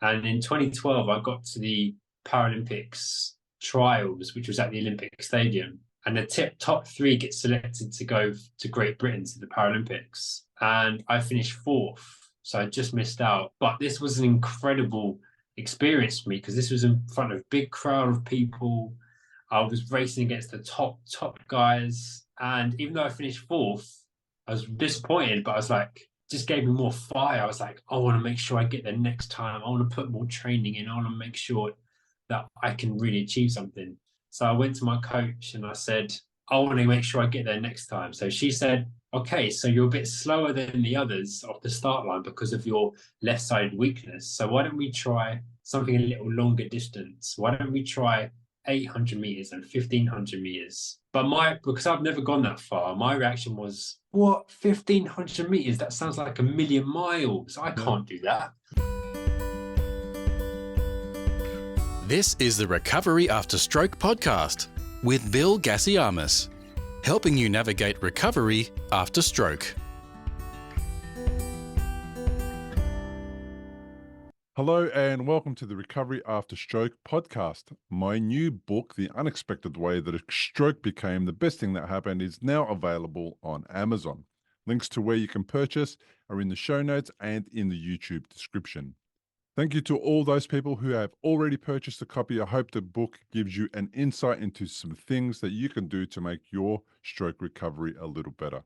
And in 2012, I got to the Paralympics trials, which was at the Olympic Stadium. And the top three get selected to go to Great Britain to the Paralympics. And I finished fourth. So I just missed out. But this was an incredible experience for me because this was in front of a big crowd of people. I was racing against the top guys. And even though I finished fourth, I was disappointed, but I was like, just gave me more fire. I was like, I want to make sure I get there next time. I want to put more training in. I want to make sure that I can really achieve something. So I went to my coach and I said, I want to make sure I get there next time. So she said, okay, so you're a bit slower than the others off the start line because of your left side weakness. So why don't we try something a little longer distance? Why don't we try 800 meters and 1500 meters? But because I've never gone that far, my reaction was, what, 1500 meters? That sounds like a million miles. I Yeah. can't do that. This is the Recovery After Stroke podcast with Bill Gassiamis, helping you navigate recovery after stroke. Hello and welcome to the Recovery After Stroke podcast. My new book, The Unexpected Way That a Stroke Became the Best Thing That Happened, is now available on Amazon. Links to where you can purchase are in the show notes and in the YouTube description. Thank you to all those people who have already purchased a copy. I hope the book gives you an insight into some things that you can do to make your stroke recovery a little better.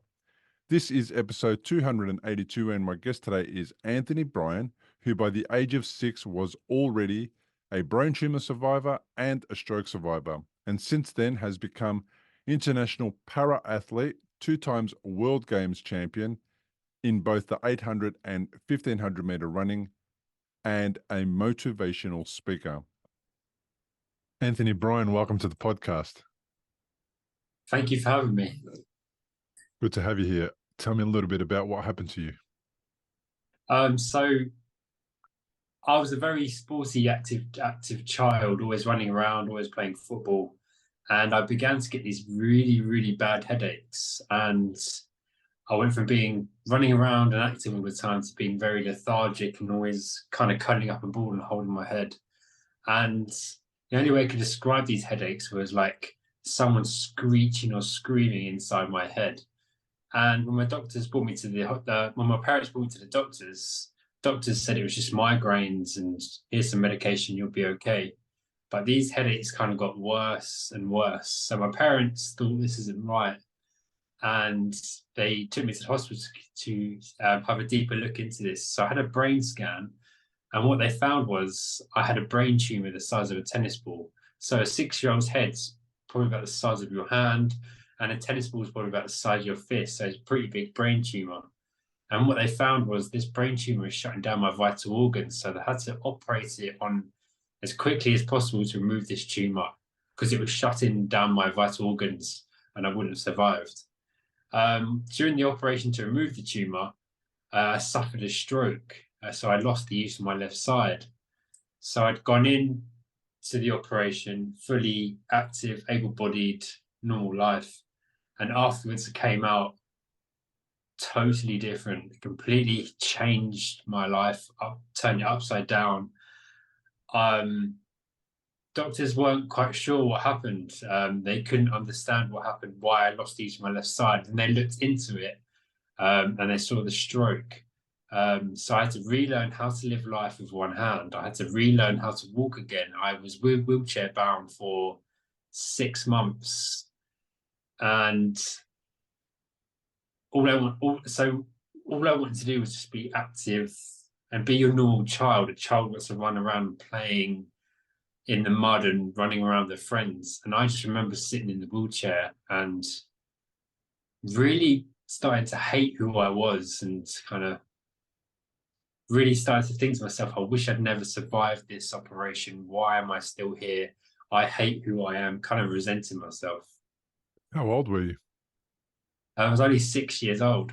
This is episode 282, and my guest today is Anthony Bryan, who by the age of 6 was already a brain tumor survivor and a stroke survivor, and since then has become international para-athlete, 2 times World Games champion in both the 800 and 1500 meter running, and a motivational speaker. Anthony Bryan, welcome to the podcast. Thank you for having me. Good to have you here. Tell me a little bit about what happened to you. So I was a very sporty, active child, always running around, always playing football. And I began to get these really, really bad headaches. And I went from being running around and active all the time to being very lethargic and always kind of cuddling up a ball and holding my head. And the only way I could describe these headaches was like someone screeching or screaming inside my head. And when my doctors brought me to when my parents brought me to the doctors said it was just migraines and here's some medication, you'll be okay. But these headaches kind of got worse and worse. So my parents thought this isn't right. And they took me to the hospital to have a deeper look into this. So I had a brain scan. And what they found was I had a brain tumor the size of a tennis ball. So a 6-year-old's head's probably about the size of your hand, and a tennis ball is probably about the size of your fist. So it's a pretty big brain tumor. And what they found was this brain tumor is shutting down my vital organs. So they had to operate it on as quickly as possible to remove this tumor because it was shutting down my vital organs and I wouldn't have survived. During the operation to remove the tumor, I suffered a stroke. So I lost the use of my left side. So I'd gone in to the operation, fully active, able-bodied, normal life. And afterwards I came out totally different, completely changed my life, turned it upside down. Doctors weren't quite sure what happened. They couldn't understand what happened, why I lost the use of my left side. And they looked into it and they saw the stroke. So I had to relearn how to live life with one hand. I had to relearn how to walk again. I was wheelchair bound for 6 months. And all I wanted to do was just be active and be your normal child. A child wants to run around playing in the mud and running around with their friends. And I just remember sitting in the wheelchair and really starting to hate who I was and kind of really started to think to myself, I wish I'd never survived this operation. Why am I still here? I hate who I am, kind of resenting myself. How old were you? I was only 6 years old.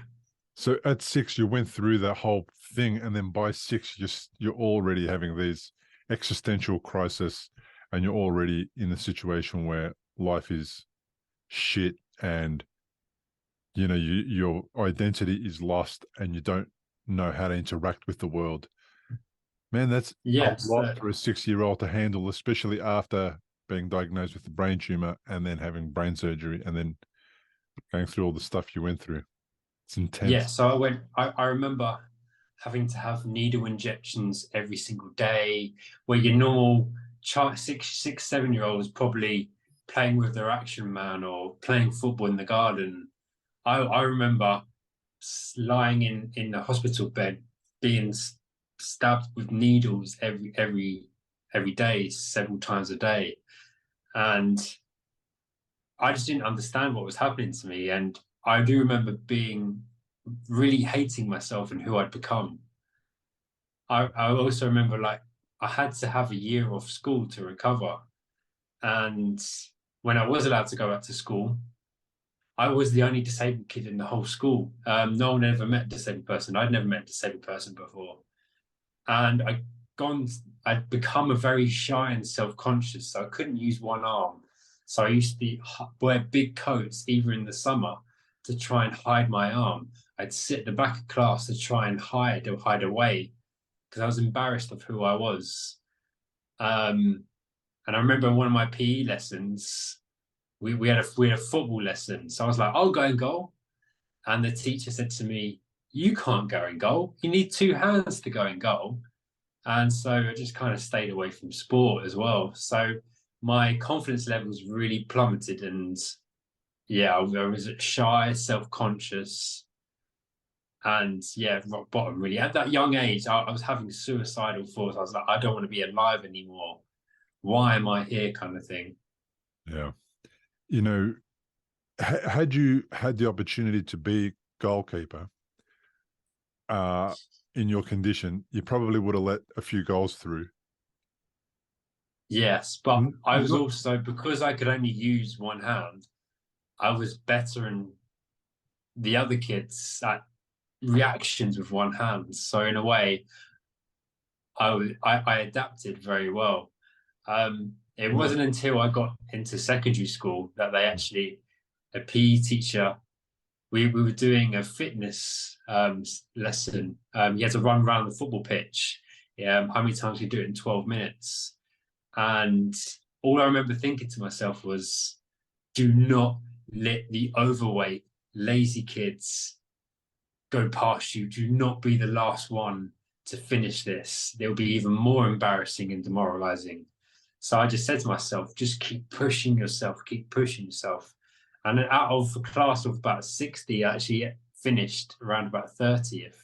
So at 6, you went through that whole thing, and then by 6, you're already having these existential crisis, and you're already in a situation where life is shit, and you know your identity is lost, and you don't know how to interact with the world. Man, that's a Yes, lot for a 6-year-old to handle, especially after being diagnosed with a brain tumor and then having brain surgery and then going through all the stuff you went through. It's yeah. intense. So I remember having to have needle injections every single day, where your normal child, 7 year old is probably playing with their action man or playing football in the garden. I remember lying in the hospital bed, being stabbed with needles every day, several times a day, and I just didn't understand what was happening to me. And I do remember being really hating myself and who I'd become. I also remember, like, I had to have a year off school to recover. And when I was allowed to go back to school, I was the only disabled kid in the whole school. No one ever met a disabled person. I'd never met a disabled person before. And I'd become a very shy and self-conscious. So I couldn't use one arm. So I used to wear big coats, either in the summer, to try and hide my arm. I'd sit at the back of class to try and hide away, because I was embarrassed of who I was. And I remember in one of my PE lessons, we had a football lesson. So I was like, I'll go in goal. And the teacher said to me, you can't go in goal. You need two hands to go in goal. And so I just kind of stayed away from sport as well. So my confidence levels really plummeted. And yeah, I was shy, self-conscious, and yeah, rock bottom really. At that young age, I was having suicidal thoughts. I was like, I don't want to be alive anymore. Why am I here, kind of thing. Yeah. You know, had you had the opportunity to be goalkeeper uh, in your condition, you probably would have let a few goals through. Yes, but I was Not, also, because I could only use one hand, I was better than the other kids at reactions with one hand. So in a way, I adapted very well. It well, wasn't until I got into secondary school that they actually, a PE teacher, we were doing a fitness lesson. You had to run around the football pitch. How many times you do it in 12 minutes? And all I remember thinking to myself was, do not let the overweight, lazy kids go past you. Do not be the last one to finish this. It'll be even more embarrassing and demoralizing. So I just said to myself, just keep pushing yourself, keep pushing yourself. And out of a class of about 60, I actually finished around about 30th.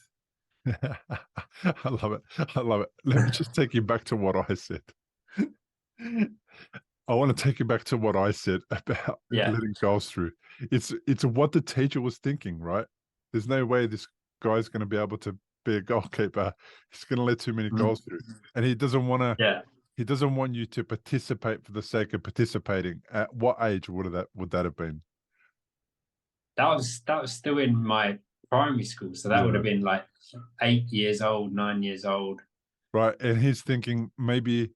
I love it. I love it. Let me just take you back to what I said. I want to take you back to what I said about Yeah. letting goals through. It's what the teacher was thinking, right? There's no way this guy's going to be able to be a goalkeeper. He's going to let too many goals through, and he doesn't want to. Yeah. He doesn't want you to participate for the sake of participating. At what age would that have been? That was still in my primary school. So that would Yeah. have been like 8 years old, 9 years old. Right. And he's thinking maybe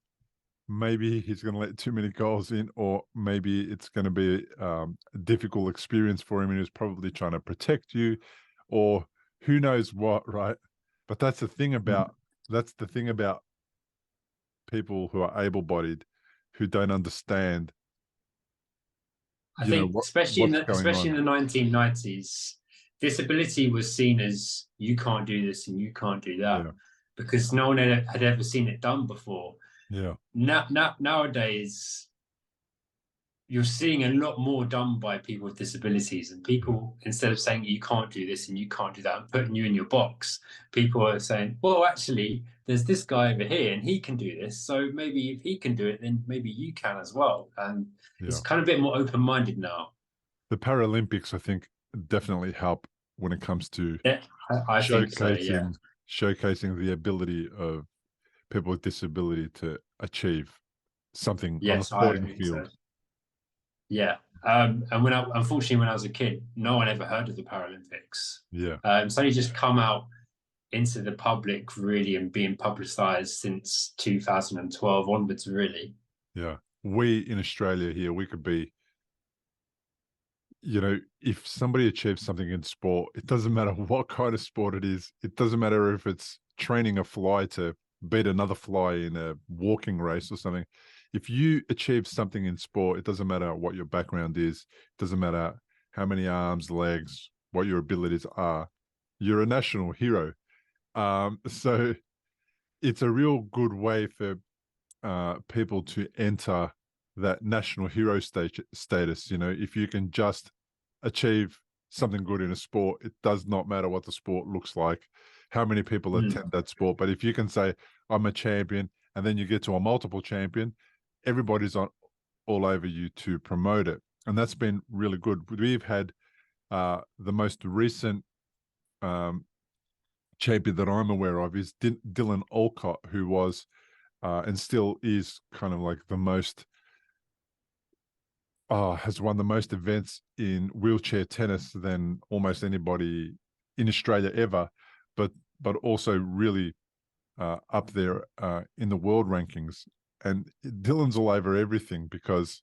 he's going to let too many goals in, or maybe it's going to be a difficult experience for him, and he's probably trying to protect you, or who knows what, right? But that's the thing about people who are able-bodied, who don't understand, I think, what's going especially on. in the 1990s, disability was seen as, you can't do this and you can't do that, Yeah. because no one had ever seen it done before. Yeah. Nowadays, you're seeing a lot more done by people with disabilities, and people, instead of saying you can't do this and you can't do that and putting you in your box, people are saying, well, actually, there's this guy over here and he can do this. So maybe if he can do it, then maybe you can as well. And it's Yeah. kind of a bit more open-minded now. The Paralympics, I think, definitely help when it comes to Yeah, I think so, yeah. showcasing the ability of people with disability to achieve something on the Yes, I sporting think so. field. Yeah. And unfortunately, when I was a kid, no one ever heard of the Paralympics. Yeah. It's only just come out into the public really and being publicized since 2012 onwards, really. Yeah. We in Australia here, we could be, if somebody achieves something in sport, it doesn't matter what kind of sport it is. It doesn't matter if it's training a fly to beat another fly in a walking race or something. If you achieve something in sport, it doesn't matter what your background is, it doesn't matter how many arms, legs, what your abilities are, you're a national hero. So it's a real good way for people to enter that national hero status. You know, if you can just achieve something good in a sport, it does not matter what the sport looks like, how many people attend that sport. But if you can say, I'm a champion, and then you get to a multiple champion, everybody's on all over you to promote it. And that's been really good. We've had the most recent champion that I'm aware of is Dylan Olcott, who was and still is kind of like the most has won the most events in wheelchair tennis than almost anybody in Australia ever, but also really up there in the world rankings. And Dylan's all over everything because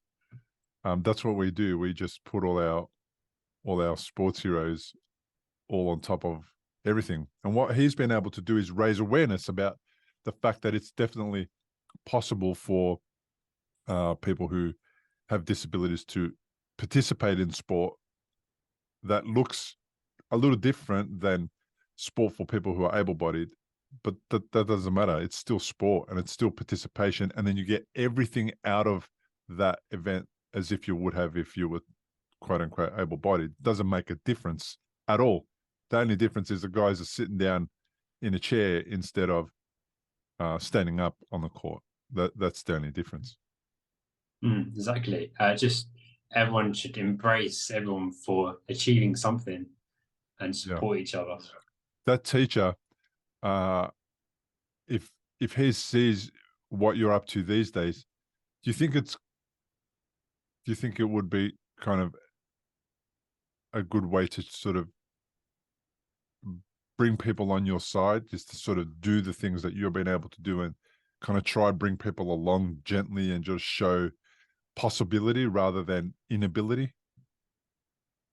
that's what we do. We just put all our sports heroes all on top of everything. And what he's been able to do is raise awareness about the fact that it's definitely possible for people who have disabilities to participate in sport that looks a little different than sport for people who are able-bodied, but that doesn't matter. It's still sport and it's still participation, and then you get everything out of that event as if you would have if you were quote-unquote able-bodied. It doesn't make a difference at all. The only difference is the guys are sitting down in a chair instead of standing up on the court. That's the only difference. Exactly. Just everyone should embrace everyone for achieving something and support each other. That teacher, if he sees what you're up to these days, do you think it would be kind of a good way to sort of bring people on your side, just to sort of do the things that you've been able to do and kind of try bring people along gently and just show possibility rather than inability?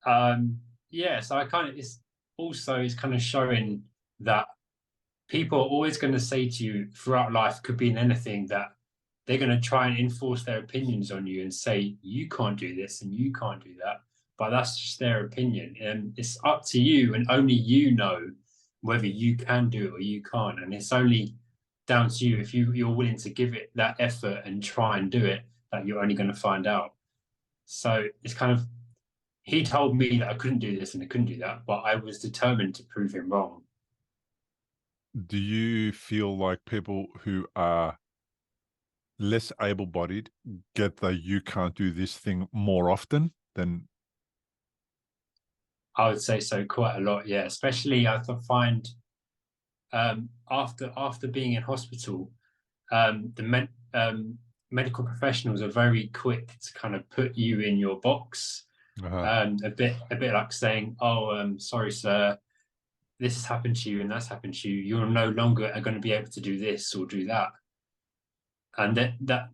So I kind of, it's kind of showing that people are always going to say to you throughout life, could be in anything, that they're going to try and enforce their opinions on you and say, you can't do this and you can't do that. But that's just their opinion. And it's up to you, and only you know whether you can do it or you can't. And it's only down to you. If you're willing to give it that effort and try and do it, that you're only going to find out. So it's kind of, he told me that I couldn't do this and I couldn't do that, but I was determined to prove him wrong. Do you feel like people who are less able-bodied get the you can't do this thing more often than? I would say so, quite a lot, yeah. Especially I find after being in hospital, medical professionals are very quick to kind of put you in your box. A bit like saying, "Oh, sorry, sir, this has happened to you and that's happened to you. You're no longer going to be able to do this or do that." And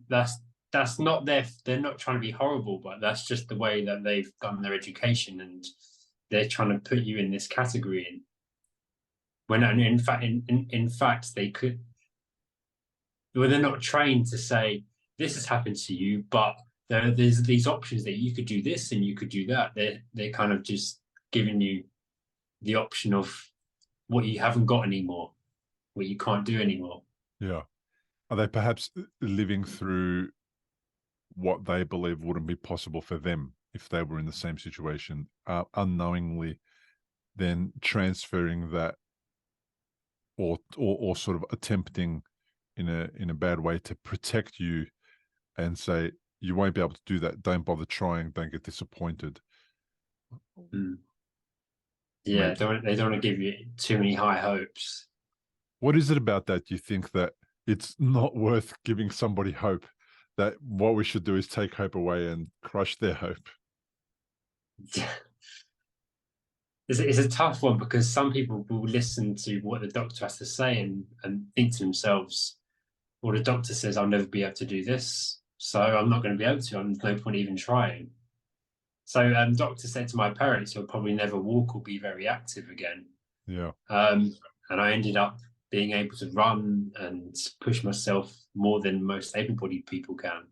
that's not they're not trying to be horrible, but that's just the way that they've done their education, and they're trying to put you in this category. And when in fact they could, well, they're not trained to say this has happened to you, but there's these options that you could do this and you could do that. They're kind of just giving you the option of what you haven't got anymore, what you can't do anymore. Yeah. Are they perhaps living through what they believe wouldn't be possible for them if they were in the same situation, unknowingly then transferring that or sort of attempting in a bad way to protect you and say, you won't be able to do that, don't bother trying, don't get disappointed? Yeah, they don't want to give you too many high hopes. What is it about that you think that it's not worth giving somebody hope, that what we should do is take hope away and crush their hope? It's a tough one, because some people will listen to what the doctor has to say and think to themselves, well, the doctor says I'll never be able to do this, so I'm not going to be able to. There's no point even trying. So doctor said to my parents, he'll probably never walk or be very active again. Yeah. And I ended up being able to run and push myself more than most able-bodied people can.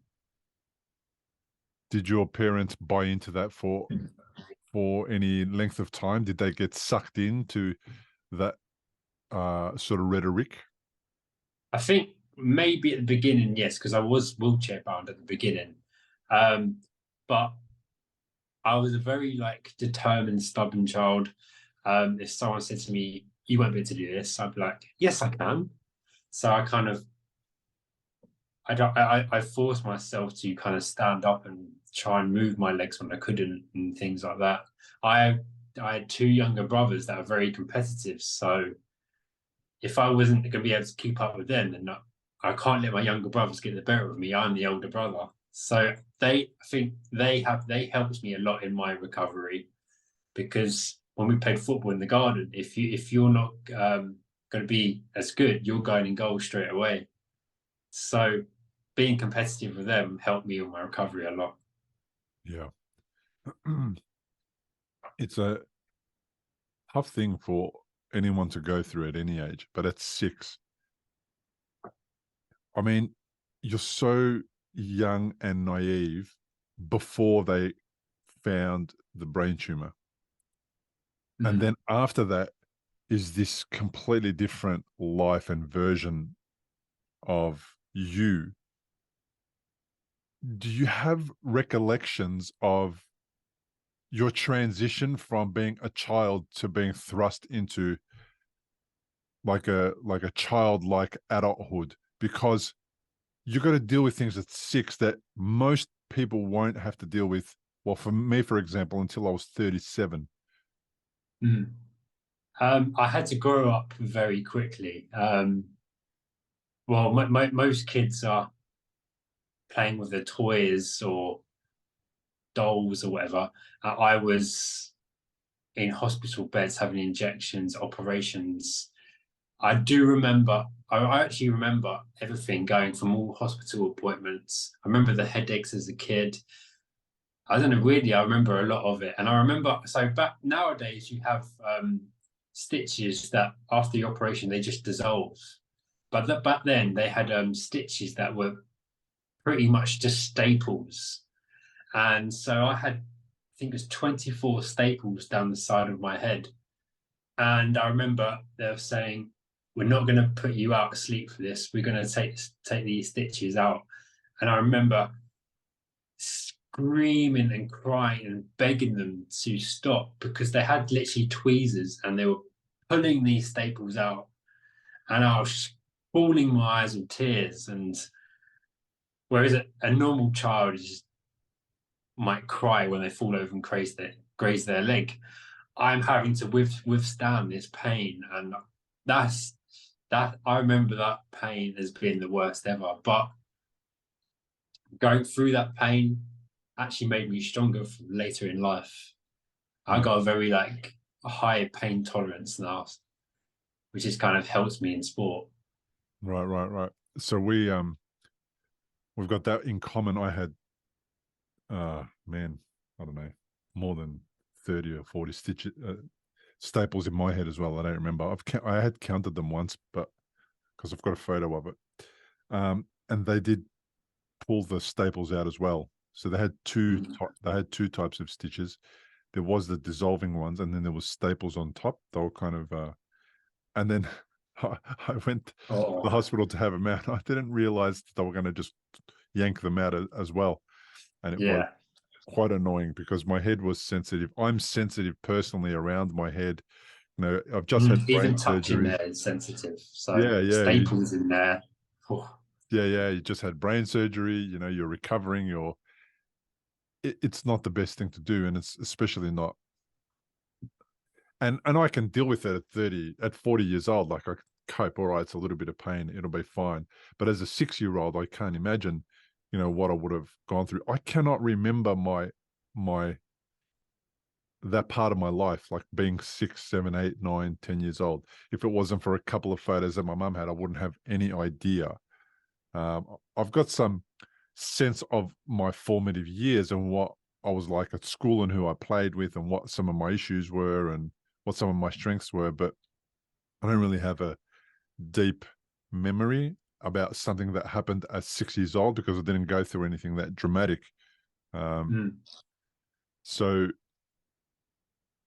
Did your parents buy into that for any length of time? Did they get sucked into that sort of rhetoric? I think maybe at the beginning, yes, because I was wheelchair bound at the beginning. But I was a very like determined, stubborn child. If someone said to me, "You won't be able to do this," I'd be like, "Yes, I can." So I kind of, I forced myself to kind of stand up and try and move my legs when I couldn't and things like that. I I had two younger brothers that are very competitive, so if I wasn't going to be able to keep up with them, then I can't let my younger brothers get the better of me. I'm the older brother, so I think they helped me a lot in my recovery, because when we played football in the garden, if you're not going to be as good, you're going in goal straight away. So being competitive with them helped me in my recovery a lot. Yeah. It's a tough thing for anyone to go through at any age, but at 6, I mean, you're so young and naive before they found the brain tumor. And then after that is this completely different life and version of you. Do you have recollections of your transition from being a child to being thrust into like a childlike adulthood? Because you got to deal with things at 6 that most people won't have to deal with. Well, for me, for example, until I was 37. I had to grow up very quickly. Well, most kids are playing with their toys or dolls or whatever. I was in hospital beds having injections, operations. I actually remember everything, going from all hospital appointments. I remember the headaches as a kid. I don't know, really, I remember a lot of it. And I remember, so back nowadays, you have stitches that after the operation, they just dissolve. But back then, they had stitches that were pretty much just staples. And so I had, I think it was 24 staples down the side of my head. And I remember they were saying, "We're not going to put you out to sleep for this. We're going to take these stitches out." And I remember screaming and crying and begging them to stop, because they had literally tweezers and they were pulling these staples out. And I was bawling my eyes with tears. And whereas a normal child just might cry when they fall over and graze their leg, I'm having to withstand this pain, and that I remember that pain as being the worst ever. But going through that pain actually made me stronger for later in life. I got a very like high pain tolerance now, which has kind of helped me in sport. Right. So we've got that in common. I had man, I don't know, more than 30 or 40 staples in my head as well. I don't remember. I had counted them once, but because I've got a photo of it. And they did pull the staples out as well. So they had two types of stitches. There was the dissolving ones, and then there was staples on top. They were kind of and then I went to the hospital to have them out. I didn't realize that they were going to just yank them out as well. And it was quite annoying because my head was sensitive. I'm sensitive personally around my head. You know, I've just had even brain touching surgery. there is sensitive. So Yeah. staples in there. Yeah. You just had brain surgery. You know, you're recovering. It's not the best thing to do, and it's especially not. And I can deal with it at 40 years old. Like I cope. All right, it's a little bit of pain. It'll be fine. But as a 6-year-old, I can't imagine, you know, what I would have gone through. I cannot remember that part of my life, like being 6, 7, 8, 9, 10 years old. If it wasn't for a couple of photos that my mum had, I wouldn't have any idea. I've got some sense of my formative years and what I was like at school and who I played with and what some of my issues were and what some of my strengths were, but I don't really have a deep memory about something that happened at 6 years old, because I didn't go through anything that dramatic. So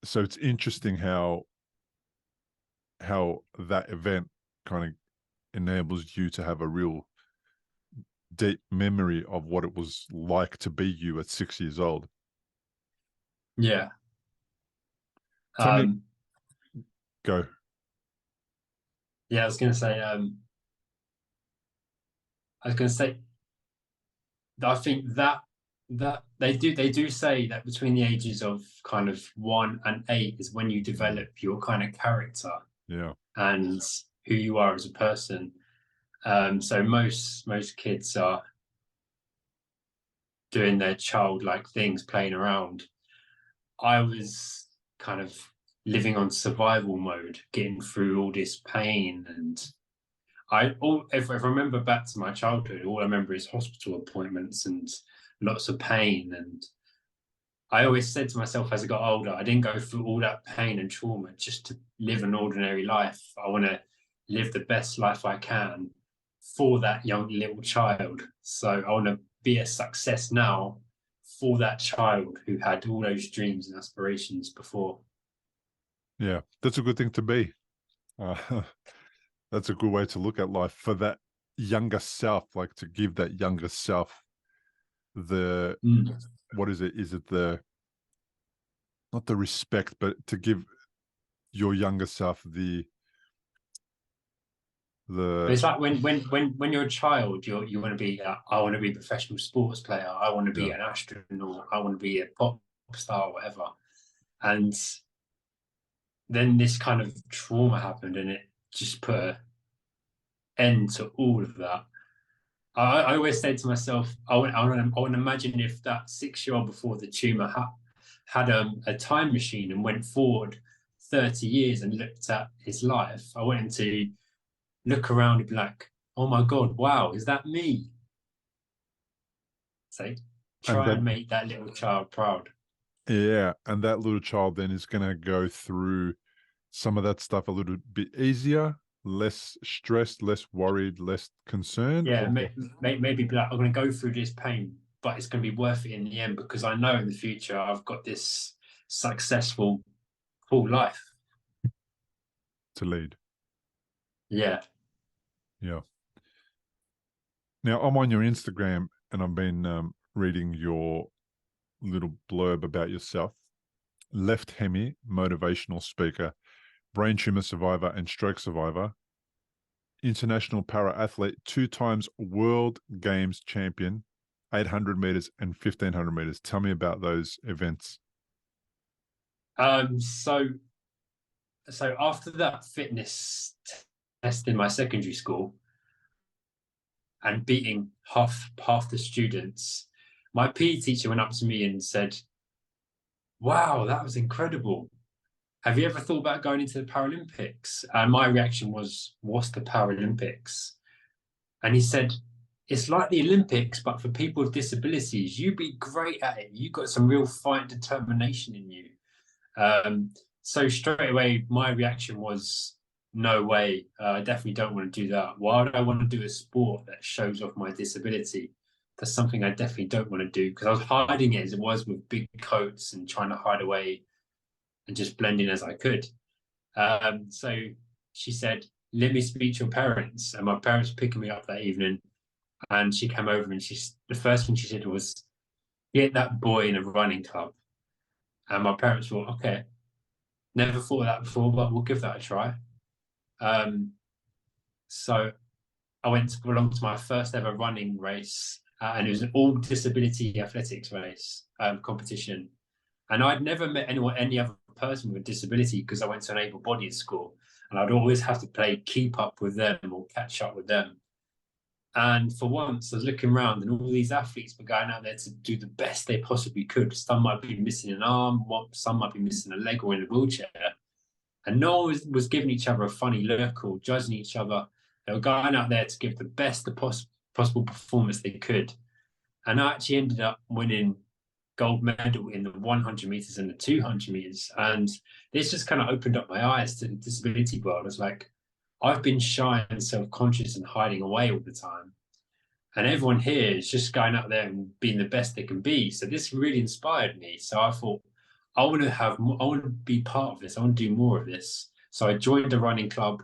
it's interesting how that event kind of enables you to have a real deep memory of what it was like to be you at 6 years old. Yeah. Tell me, go. Yeah, I was going to say, I think that they do say that between the ages of kind of 1 and 8 is when you develop your kind of character, and who you are as a person. So most kids are doing their childlike things, playing around. I was kind of living on survival mode, getting through all this pain, and if I remember back to my childhood, all I remember is hospital appointments and lots of pain. And I always said to myself as I got older, I didn't go through all that pain and trauma just to live an ordinary life. I want to live the best life I can for that young little child. So I want to be a success now for that child who had all those dreams and aspirations before. Yeah, that's a good thing to be. That's a good way to look at life for that younger self, like to give that younger self the, what is it? Is it not the respect, but to give your younger self the It's like when you're a child, you want to be, I want to be a professional sports player. I want to be an astronaut. I want to be a pop star or whatever. And then this kind of trauma happened, and it just put an end to all of that. I always say to myself, I want to imagine if that 6-year-old before the tumor had a time machine and went forward 30 years and looked at his life. I want him to look around and be like, oh my God, wow, is that me? So try and make that little child proud. Yeah, and that little child then is going to go through some of that stuff a little bit easier, less stressed, less worried, less concerned. Yeah, maybe be like, I'm going to go through this pain, but it's going to be worth it in the end because I know in the future I've got this successful, full life to lead. Yeah. Yeah. Now, I'm on your Instagram and I've been reading your little blurb about yourself. Left hemi, motivational speaker, brain tumor survivor and stroke survivor, international para athlete, 2 times world games champion, 800 meters and 1500 meters. Tell me about those events. So after that fitness test in my secondary school and beating half the students, my PE teacher went up to me and said, wow, that was incredible. Have you ever thought about going into the Paralympics? And my reaction was, what's the Paralympics? And he said, it's like the Olympics, but for people with disabilities. You'd be great at it. You've got some real fight determination in you. So straight away, my reaction was, no way. I definitely don't want to do that. Why would I want to do a sport that shows off my disability? That's something I definitely don't want to do, because I was hiding it as it was with big coats and trying to hide away and just blend in as I could. So she said, let me speak to your parents. And my parents were picking me up that evening. And she came over and the first thing she said was, get that boy in a running club. And my parents thought, okay, never thought of that before, but we'll give that a try. So I went to belong to my first ever running race, and it was an all disability athletics race competition. And I'd never met any other person with a disability because I went to an able-bodied school, and I'd always have to play keep up with them or catch up with them. And for once, I was looking around, and all these athletes were going out there to do the best they possibly could. Some might be missing an arm, some might be missing a leg or in a wheelchair. And no one was giving each other a funny look or judging each other. They were going out there to give the best possible performance they could. And I actually ended up winning gold medal in the 100 meters and the 200 meters. And this just kind of opened up my eyes to the disability world. I was like, I've been shy and self-conscious and hiding away all the time. And everyone here is just going out there and being the best they can be. So this really inspired me. So I thought, I want to have more, I want to be part of this. I want to do more of this. So I joined a running club,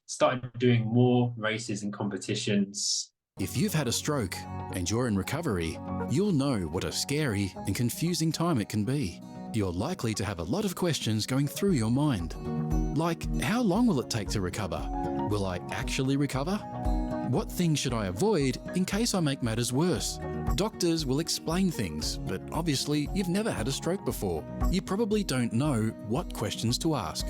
started doing more races and competitions. If you've had a stroke and you're in recovery, you'll know what a scary and confusing time it can be. You're likely to have a lot of questions going through your mind. Like, how long will it take to recover? Will I actually recover? What things should I avoid in case I make matters worse? Doctors will explain things, but obviously you've never had a stroke before. You probably don't know what questions to ask.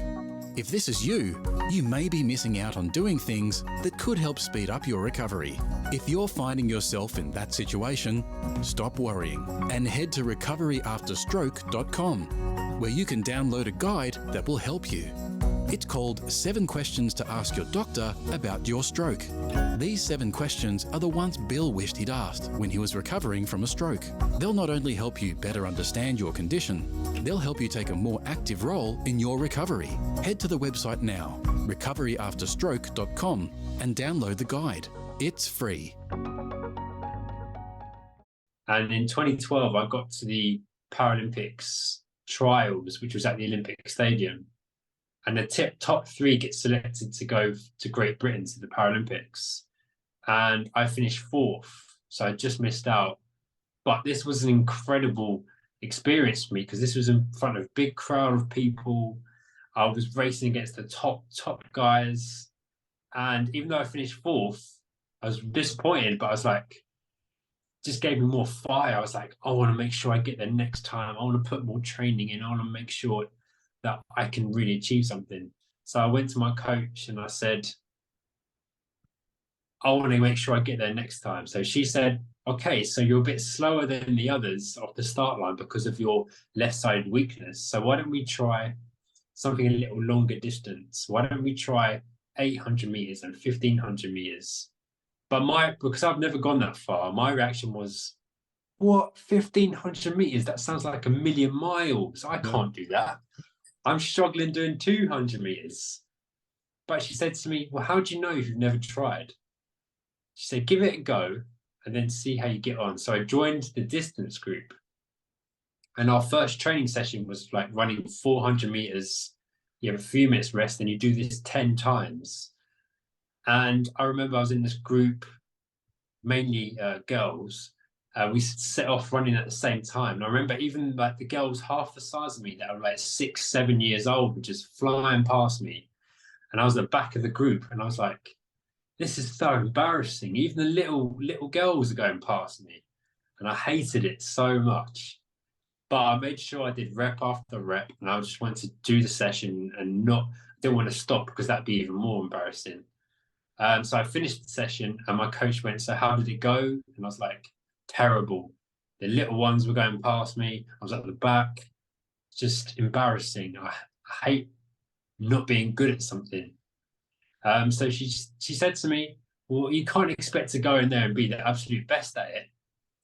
If this is you, you may be missing out on doing things that could help speed up your recovery. If you're finding yourself in that situation, stop worrying and head to recoveryafterstroke.com, where you can download a guide that will help you. It's called 7 Questions to Ask Your Doctor About Your Stroke. These 7 questions are the ones Bill wished he'd asked when he was recovering from a stroke. They'll not only help you better understand your condition, they'll help you take a more active role in your recovery. Head to the website now, recoveryafterstroke.com, and download the guide. It's free. And in 2012, I got to the Paralympics trials, which was at the Olympic Stadium. And the top 3 get selected to go to Great Britain to the Paralympics. And I finished 4th, so I just missed out. But this was an incredible experience for me because this was in front of a big crowd of people. I was racing against the top guys. And even though I finished 4th, I was disappointed, but I was like, just gave me more fire. I was like, I want to make sure I get there next time. I want to put more training in. I want to make sure that I can really achieve something. So I went to my coach and I said, I want to make sure I get there next time. So she said, okay, so you're a bit slower than the others off the start line because of your left-sided weakness. So why don't we try something a little longer distance? Why don't we try 800 meters and 1500 meters? But because I've never gone that far, my reaction was, what, 1500 meters? That sounds like 1,000,000 miles. I can't do that. I'm struggling doing 200 meters. But she said to me, well, how do you know if you've never tried? She said, give it a go and then see how you get on. So I joined the distance group. And our first training session was like running 400 meters. You have a few minutes rest and you do this 10 times. And I remember I was in this group, mainly girls. We set off running at the same time. And I remember even like the girls half the size of me that were like 6, 7 years old were just flying past me. And I was at the back of the group and I was like, this is so embarrassing. Even the little girls are going past me. And I hated it so much. But I made sure I did rep after rep and I just wanted to do the session and didn't want to stop because that'd be even more embarrassing. So I finished the session and my coach went, so how did it go? And I was like, terrible. The little ones were going past me. I was at the back. Just embarrassing. I hate not being good at something. So she said to me, well, you can't expect to go in there and be the absolute best at it.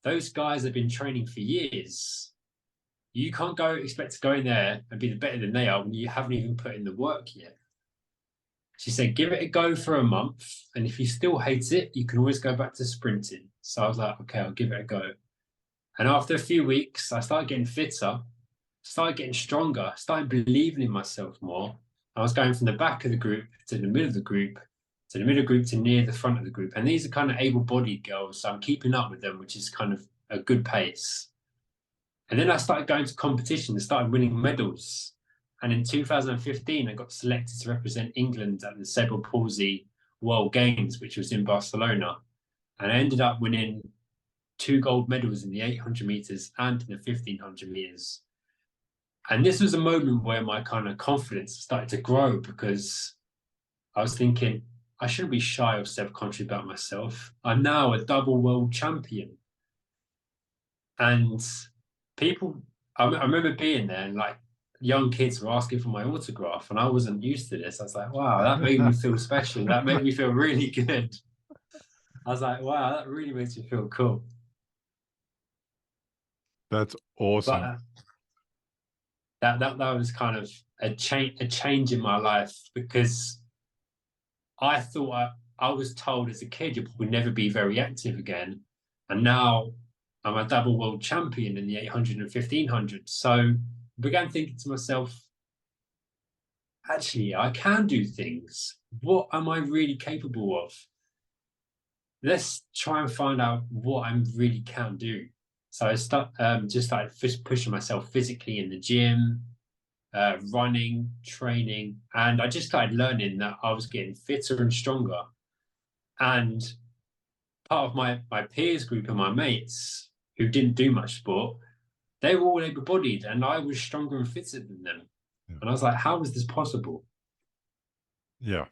Those guys have been training for years. You can't expect to go in there and be better than they are when you haven't even put in the work yet. She said, give it a go for a month. And if you still hate it, you can always go back to sprinting. So I was like, okay, I'll give it a go. And after a few weeks, I started getting fitter, started getting stronger, started believing in myself more. I was going from the back of the group to the middle of the group, to the middle group to near the front of the group. And these are kind of able-bodied girls. So I'm keeping up with them, which is kind of a good pace. And then I started going to competitions, started winning medals. And in 2015, I got selected to represent England at the Cerebral Palsy World Games, which was in Barcelona. And I ended up winning 2 gold medals in the 800 meters and in the 1500 meters. And this was a moment where my kind of confidence started to grow because I was thinking, I shouldn't be shy or self-conscious about myself. I'm now a double world champion. And people, I remember being there and like, young kids were asking for my autograph and I wasn't used to this. I was like, wow, that made me feel special. That made me feel really good. I was like, wow, that really makes me feel cool. That's awesome. But that was kind of a change in my life because I thought I was told as a kid you'll probably never be very active again. And now I'm a double world champion in the 800 and 1500. So I began thinking to myself, actually, I can do things. What am I really capable of? Let's try and find out what I really can do. So I just started pushing myself physically in the gym, running, training, and I just started learning that I was getting fitter and stronger. And part of my peers group and my mates who didn't do much sport, they were all able-bodied, and I was stronger and fitter than them. Yeah. And I was like, how is this possible? Yeah,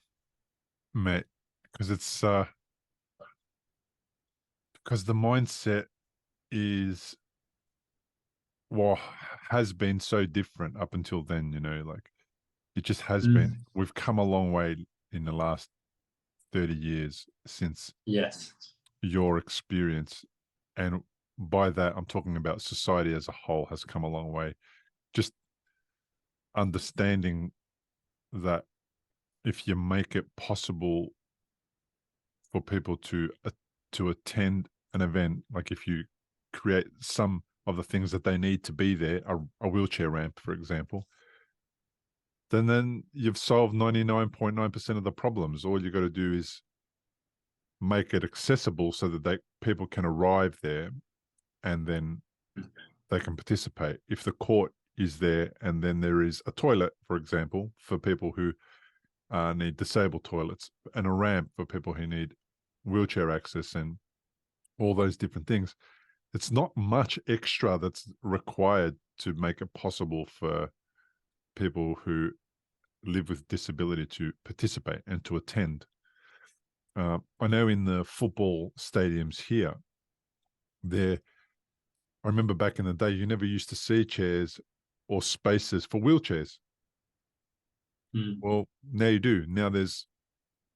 mate, because it's because the mindset is, well, has been so different up until then, you know, like it just has been. We've come a long way in the last 30 years since Yes. your experience. And by that, I'm talking about society as a whole has come a long way. Just understanding that if you make it possible for people to attend an event, like if you create some of the things that they need to be there, a wheelchair ramp, for example, then you've solved 99.9% of the problems. All you got to do is make it accessible so that people can arrive there and then they can participate. If the court is there and then there is a toilet, for example, for people who need disabled toilets, and a ramp for people who need wheelchair access and all those different things, it's not much extra that's required to make it possible for people who live with disability to participate and to attend. I know in the football stadiums here, I remember back in the day, you never used to see chairs or spaces for wheelchairs. Well, now you do. Now there's,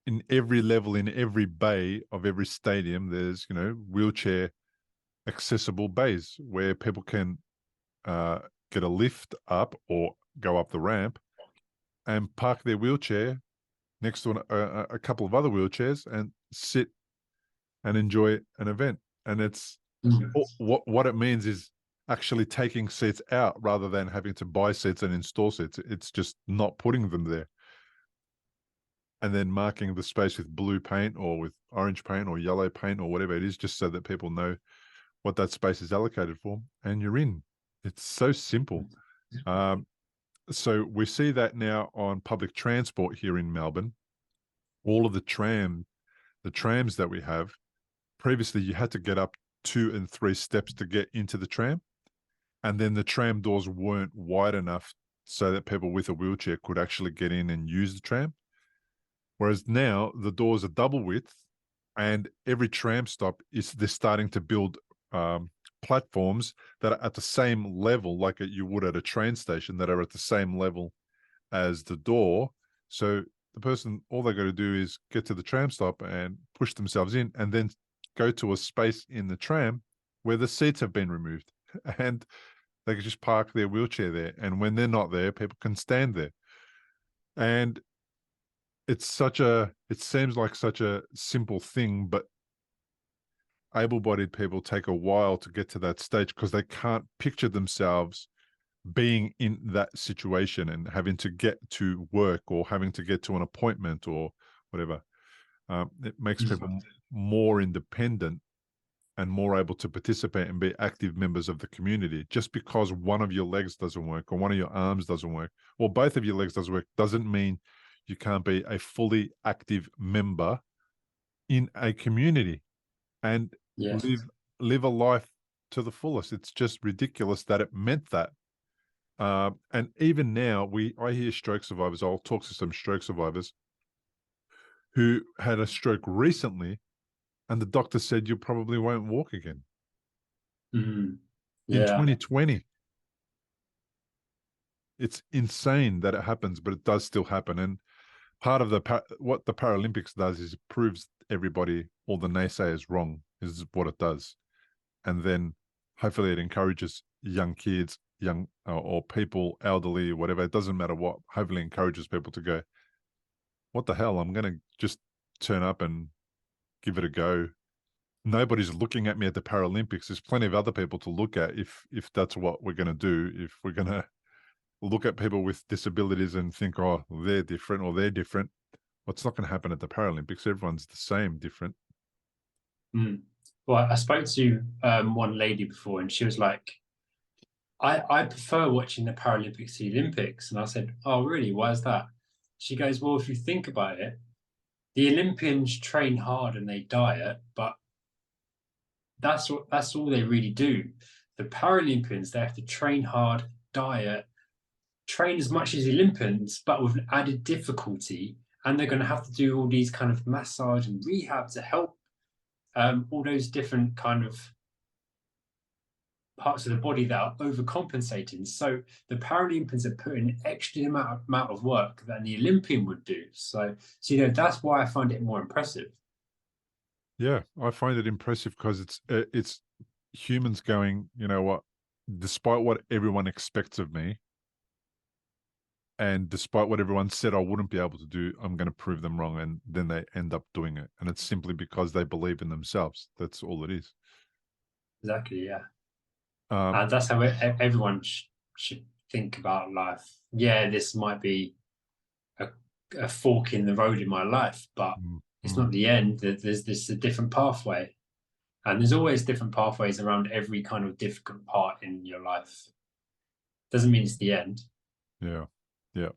in every level, in every bay of every stadium, there's, you know, wheelchair accessible bays where people can get a lift up or go up the ramp and park their wheelchair next to a couple of other wheelchairs and sit and enjoy an event. And it's what it means is actually taking seats out rather than having to buy seats and install seats. It's just not putting them there and then marking the space with blue paint or with orange paint or yellow paint or whatever it is, just so that people know what that space is allocated for, and you're in. It's so simple. So we see that now on public transport here in Melbourne. All of the trams that we have, previously you had to get up 2 and 3 steps to get into the tram, and then the tram doors weren't wide enough so that people with a wheelchair could actually get in and use the tram. Whereas now the doors are double width, and every tram stop they're starting to build platforms that are at the same level, like you would at a train station, that are at the same level as the door. So the person, all they got to do is get to the tram stop and push themselves in, and then go to a space in the tram where the seats have been removed, and they can just park their wheelchair there. And when they're not there, people can stand there. And it seems like such a simple thing, but able-bodied people take a while to get to that stage because they can't picture themselves being in that situation and having to get to work or having to get to an appointment or whatever. It makes people more independent and more able to participate and be active members of the community. Just because one of your legs doesn't work or one of your arms doesn't work or both of your legs doesn't work doesn't mean you can't be a fully active member in a community and live a life to the fullest. It's just ridiculous that it meant that. And even now, I hear stroke survivors. I'll talk to some stroke survivors who had a stroke recently, and the doctor said you probably won't walk again in 2020. It's insane that it happens, but it does still happen. And part of what the Paralympics does is it proves everybody, all the naysayers, wrong, is what it does. And then hopefully it encourages young kids, or people, elderly, whatever, it doesn't matter what, hopefully encourages people to go, what the hell? I'm going to just turn up and give it a go. Nobody's looking at me at the Paralympics. There's plenty of other people to look at if that's what we're going to do. If we're going to look at people with disabilities and think, oh, they're different or they're different, what's not going to happen at the Paralympics? Everyone's the same, different. Mm. Well, I spoke to one lady before, and she was like, I prefer watching the Paralympics to the Olympics. And I said, oh, really? Why is that? She goes, well, if you think about it, the Olympians train hard and they diet, but that's all they really do. The Paralympians, they have to train hard, diet, train as much as the Olympians, but with an added difficulty. And they're going to have to do all these kind of massage and rehab to help all those different kind of parts of the body that are overcompensating. So the Paralympians are putting an extra amount of work than the Olympian would do. So that's why I find it more impressive. Yeah, I find it impressive because it's humans going, you know what, despite what everyone expects of me, and despite what everyone said I wouldn't be able to do, I'm going to prove them wrong. And then they end up doing it. And it's simply because they believe in themselves. That's all it is. Exactly, yeah. And that's how everyone should think about life. Yeah, this might be a fork in the road in my life, but it's not the end. There's a different pathway. And there's always different pathways around every kind of difficult part in your life. Doesn't mean it's the end. Yeah. Yeah.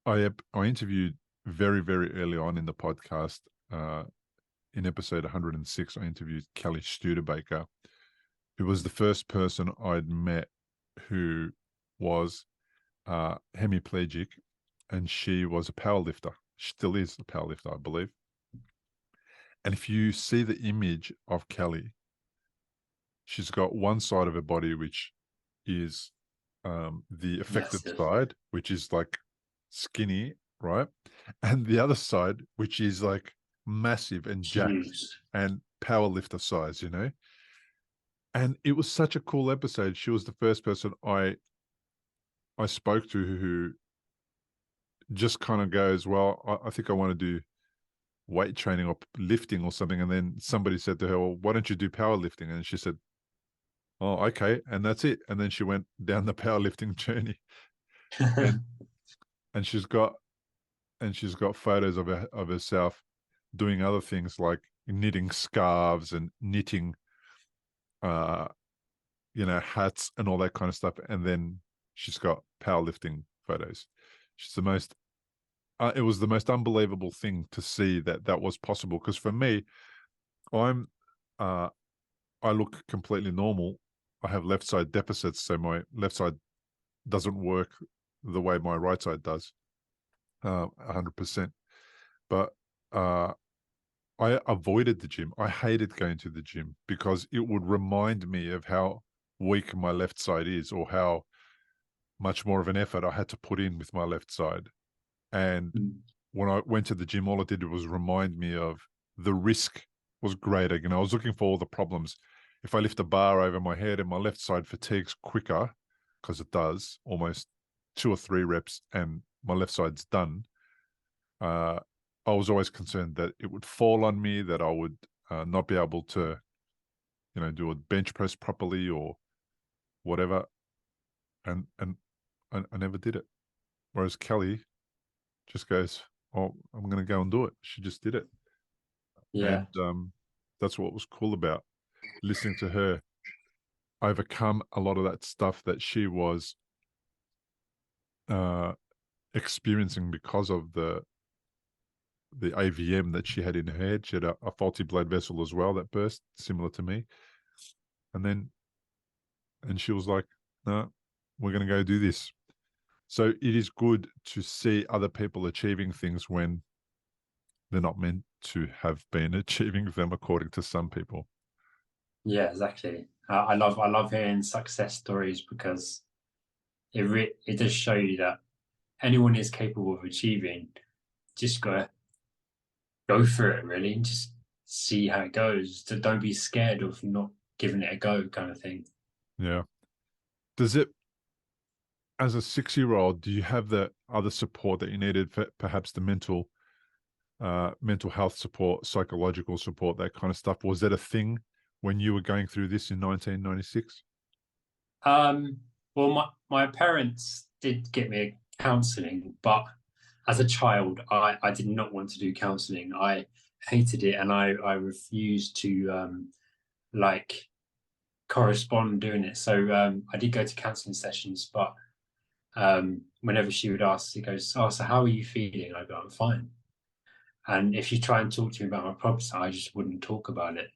I interviewed very, very early on in the podcast, in episode 106, I interviewed Kelly Studebaker, who was the first person I'd met who was hemiplegic, and she was a powerlifter. She still is a powerlifter, I believe. And if you see the image of Kelly, she's got one side of her body which is the affected side, which is like skinny, right? And the other side, which is like massive and jacked and powerlifter size, you know? And it was such a cool episode. She was the first person I spoke to who just kind of goes, well, I think I want to do weight training or lifting or something. And then somebody said to her, well, why don't you do powerlifting? And she said, oh, okay. And that's it. And then she went down the powerlifting journey. and she's got photos of herself doing other things like knitting scarves and knitting hats and all that kind of stuff. And then she's got powerlifting photos. She's the most it was the most unbelievable thing to see that was possible, because for me, I look completely normal. I have left side deficits, so my left side doesn't work the way my right side does, 100%. But I avoided the gym. I hated going to the gym because it would remind me of how weak my left side is, or how much more of an effort I had to put in with my left side. And when I went to the gym, all it did was remind me of the risk was greater. You know, I was looking for all the problems. If I lift a bar over my head and my left side fatigues quicker, because it does, almost 2 or 3 reps and my left side's done, I was always concerned that it would fall on me, that I would not be able to, do a bench press properly or whatever. And I never did it. Whereas Kelly just goes, oh, I'm going to go and do it. She just did it. Yeah. And that's what was cool about listening to her overcome a lot of that stuff that she was experiencing because of the AVM that she had in her head. She had a faulty blood vessel as well that burst, similar to me. And she was like, no, we're going to go do this. So it is good to see other people achieving things when they're not meant to have been achieving them, according to some people. Yeah, exactly. I love hearing success stories, because it does show you that anyone is capable of achieving. Just gotta go for it, really, and just see how it goes. So don't be scared of not giving it a go, kind of thing. Yeah. Does it, as a 6-year-old, do you have the other support that you needed, for perhaps the mental mental health support, psychological support, that kind of stuff? Was that a thing when you were going through this in 1996? Well, my parents did get me counselling, but as a child, I did not want to do counselling. I hated it, and I refused to like correspond doing it. So I did go to counselling sessions, but whenever she would ask, she goes, "Oh, so how are you feeling?" I go, "I'm fine." And if you try and talk to me about my problems, I just wouldn't talk about it.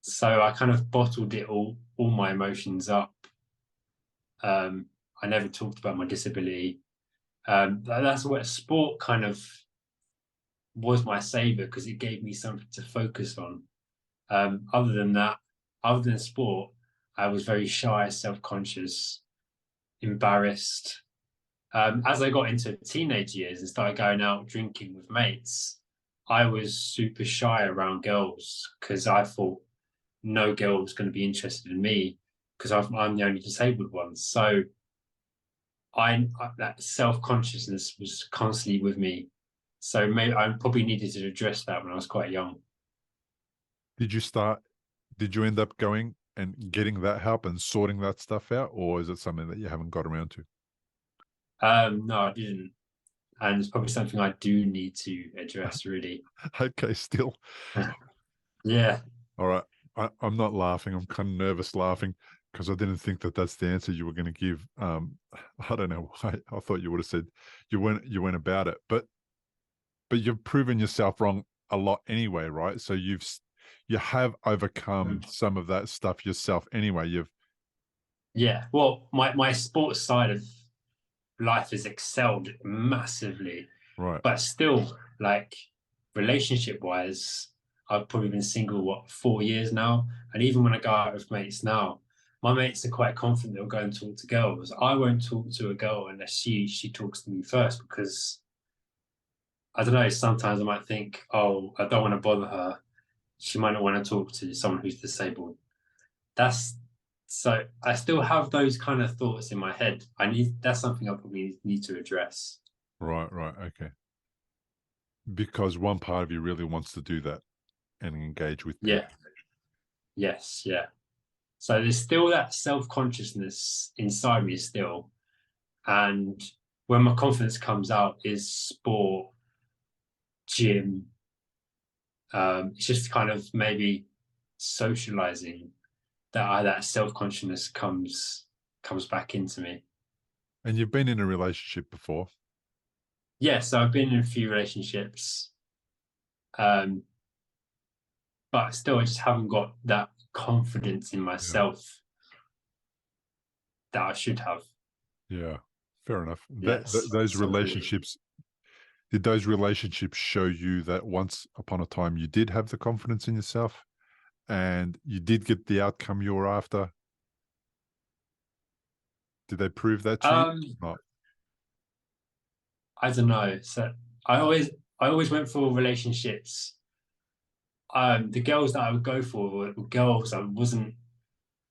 So I kind of bottled it all my emotions up. I never talked about my disability. That's what sport kind of was my savior, because it gave me something to focus on. Other than that, other than sport, I was very shy, self-conscious, embarrassed. As I got into teenage years and started going out drinking with mates, I was super shy around girls because I thought no girl was going to be interested in me because I'm the only disabled one. So that self-consciousness was constantly with me. So maybe I probably needed to address that when I was quite young. Did you end up going and getting that help and sorting that stuff out, or is it something that you haven't got around to? No, I didn't. And it's probably something I do need to address, really. Okay, still. Yeah. All right. I'm not laughing. I'm kind of nervous laughing because I didn't think that that's the answer you were going to give. I don't know why. I thought you would have said you went about it, but you've proven yourself wrong a lot anyway, right? So you have overcome some of that stuff yourself anyway. Yeah. Well, my sports side of life has excelled massively, Right. but still, like, relationship wise, I've probably been single 4 years now, and even when I go out with mates now, my mates are quite confident they'll go and talk to girls. I won't talk to a girl unless she talks to me first, because I don't know, sometimes I might think, oh, I don't want to bother her, she might not want to talk to someone who's disabled. That's So I still have those kind of thoughts in my head. That's something I probably need to address. Right. Okay. Because one part of you really wants to do that and engage with people. Yeah. Yes. Yeah. So there's still that self-consciousness inside me still. And when my confidence comes out is sport, gym. It's just kind of maybe socializing that self-consciousness comes back into me. And you've been in a relationship before. Yeah, so I've been in a few relationships, but still I just haven't got that confidence in myself that I should have. Yeah. Fair enough. Yes, Those something. relationships, did those relationships show you that once upon a time you did have the confidence in yourself and you did get the outcome you were after? Did they prove that to you? Not. I don't know. So I always went for relationships. The girls that I would go for were girls I wasn't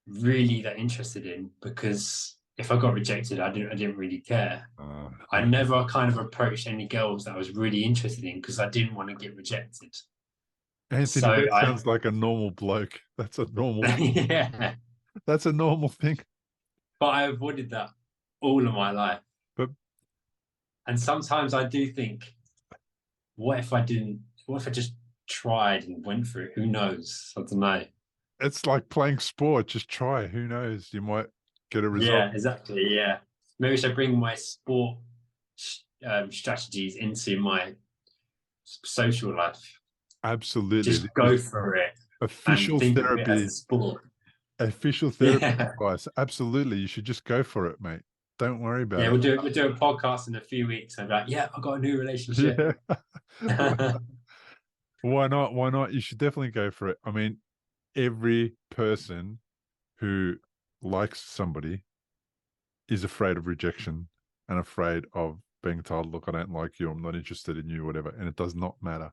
really that interested in, because if I got rejected, I didn't really care. I Yeah. never kind of approached any girls that I was really interested in because I didn't want to get rejected. Anthony, So that sounds like a normal bloke. That's a normal yeah, that's a normal thing. but I avoided that all of my life. But And sometimes I do think, what if I didn't? What if I just tried and went for it? Who knows? I don't know. it's like playing sport. Just try. Who knows? You might get a result. Yeah, exactly. Yeah, maybe I should bring my sport strategies into my social life. Absolutely. Just This go is for it and official think of it as a therapy. sport. Official therapy Yeah, advice. Absolutely. You should just go for it, mate. Don't worry about yeah. it. We'll do a podcast in a few weeks. And be like, yeah, I got a new relationship. Yeah. Why not? Why not? You should definitely go for it. I mean, every person who likes somebody is afraid of rejection and afraid of being told, look, I don't like you, I'm not interested in you, whatever. And it does not matter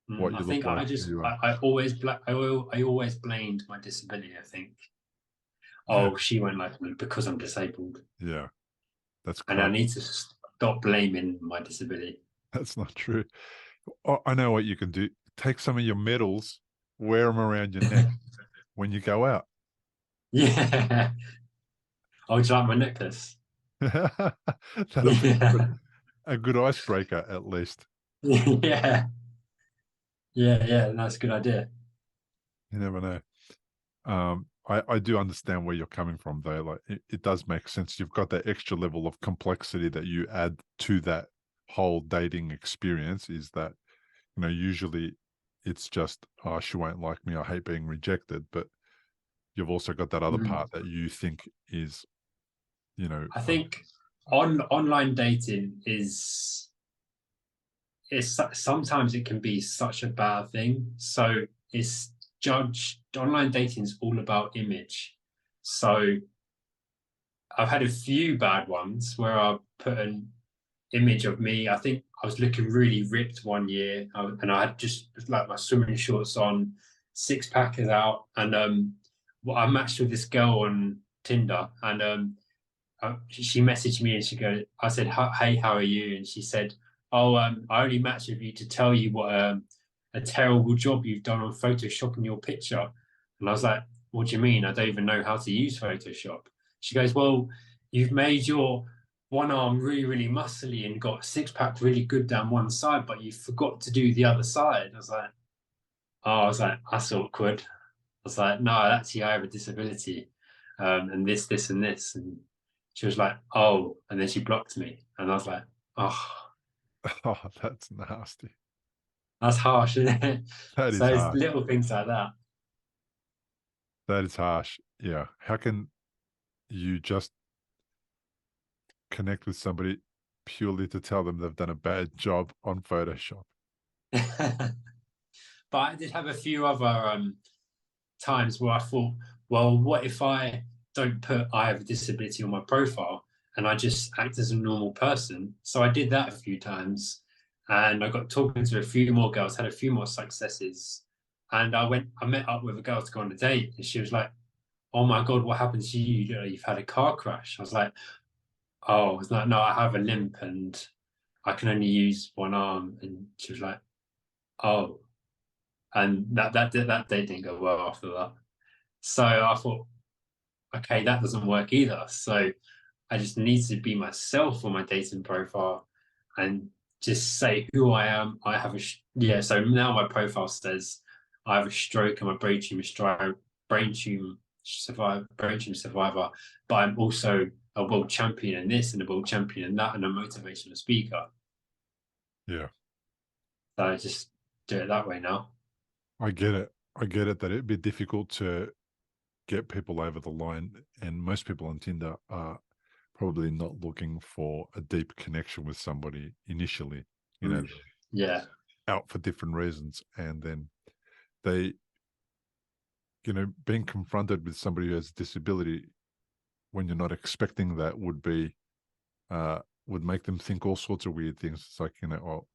what I you look think like, who you are. I always blamed my disability. I think, Yeah. oh, she won't like me because I'm disabled, Yeah. That's and I crap. need to stop blaming my disability. That's not true. Oh, I know what you can do. Take some of your medals, wear them around your neck when you go out. Yeah. Oh, do you like my necklace? That'll be Yeah. a good icebreaker, at least. Yeah. Yeah. Yeah. That's a good idea. You never know. I do understand where you're coming from, though. Like it does make sense. You've got that extra level of complexity that you add to that whole dating experience. Is that, usually it's just, oh, she won't like me. I hate being rejected. But you've also got that other Mhm. part that you think is, you know, I uh, think online dating is sometimes it can be such a bad thing. So it's judged online dating is all about image. So I've had a few bad ones where I put an image of me. I think I was looking really ripped one year, and I had just like my swimming shorts on, six pack is out, and well, I matched with this girl on Tinder, and she messaged me and she goes, I said, "Hey, how are you?" And she said, "Oh, I only matched with you to tell you what a terrible job you've done on photoshopping your picture." And I was like, "What do you mean? I don't even know how to use Photoshop." She goes, "Well, you've made your one arm really, really muscly and got a six pack really good down one side, but you forgot to do the other side." I was like, "That's awkward." I was like, "No, actually, I have a disability, and this, and this." And she was like, "Oh," and then she blocked me, and I was like, "Oh, oh, that's nasty. that's harsh, isn't it?" That So is it's harsh. little things like that. That is harsh. Yeah. How can you just connect with somebody purely to tell them they've done a bad job on Photoshop? But I did have a few other times where I thought, well, what if I don't put I have a disability on my profile and I just act as a normal person? So I did that a few times and I got talking to a few more girls, had a few more successes. And I met up with a girl to go on a date and she was like, "Oh my God, what happened to you? You've had a car crash." I was like, "Oh," it's like, "No, I have a limp and I can only use one arm." And she was like, "Oh." And that date didn't go well after that. So I thought, okay, that doesn't work either. So I just need to be myself on my dating profile and just say who I am. I have yeah. So now my profile says I have a stroke and my brain tumor survivor, but I'm also a world champion in this and a world champion in that and a motivational speaker. Yeah. So I just do it that way now. I get it. I get it that it'd be difficult to get people over the line. And most people on Tinder are probably not looking for a deep connection with somebody initially, Mm. Yeah. out for different reasons. And then they, being confronted with somebody who has a disability when you're not expecting that would make them think all sorts of weird things. It's like, oh,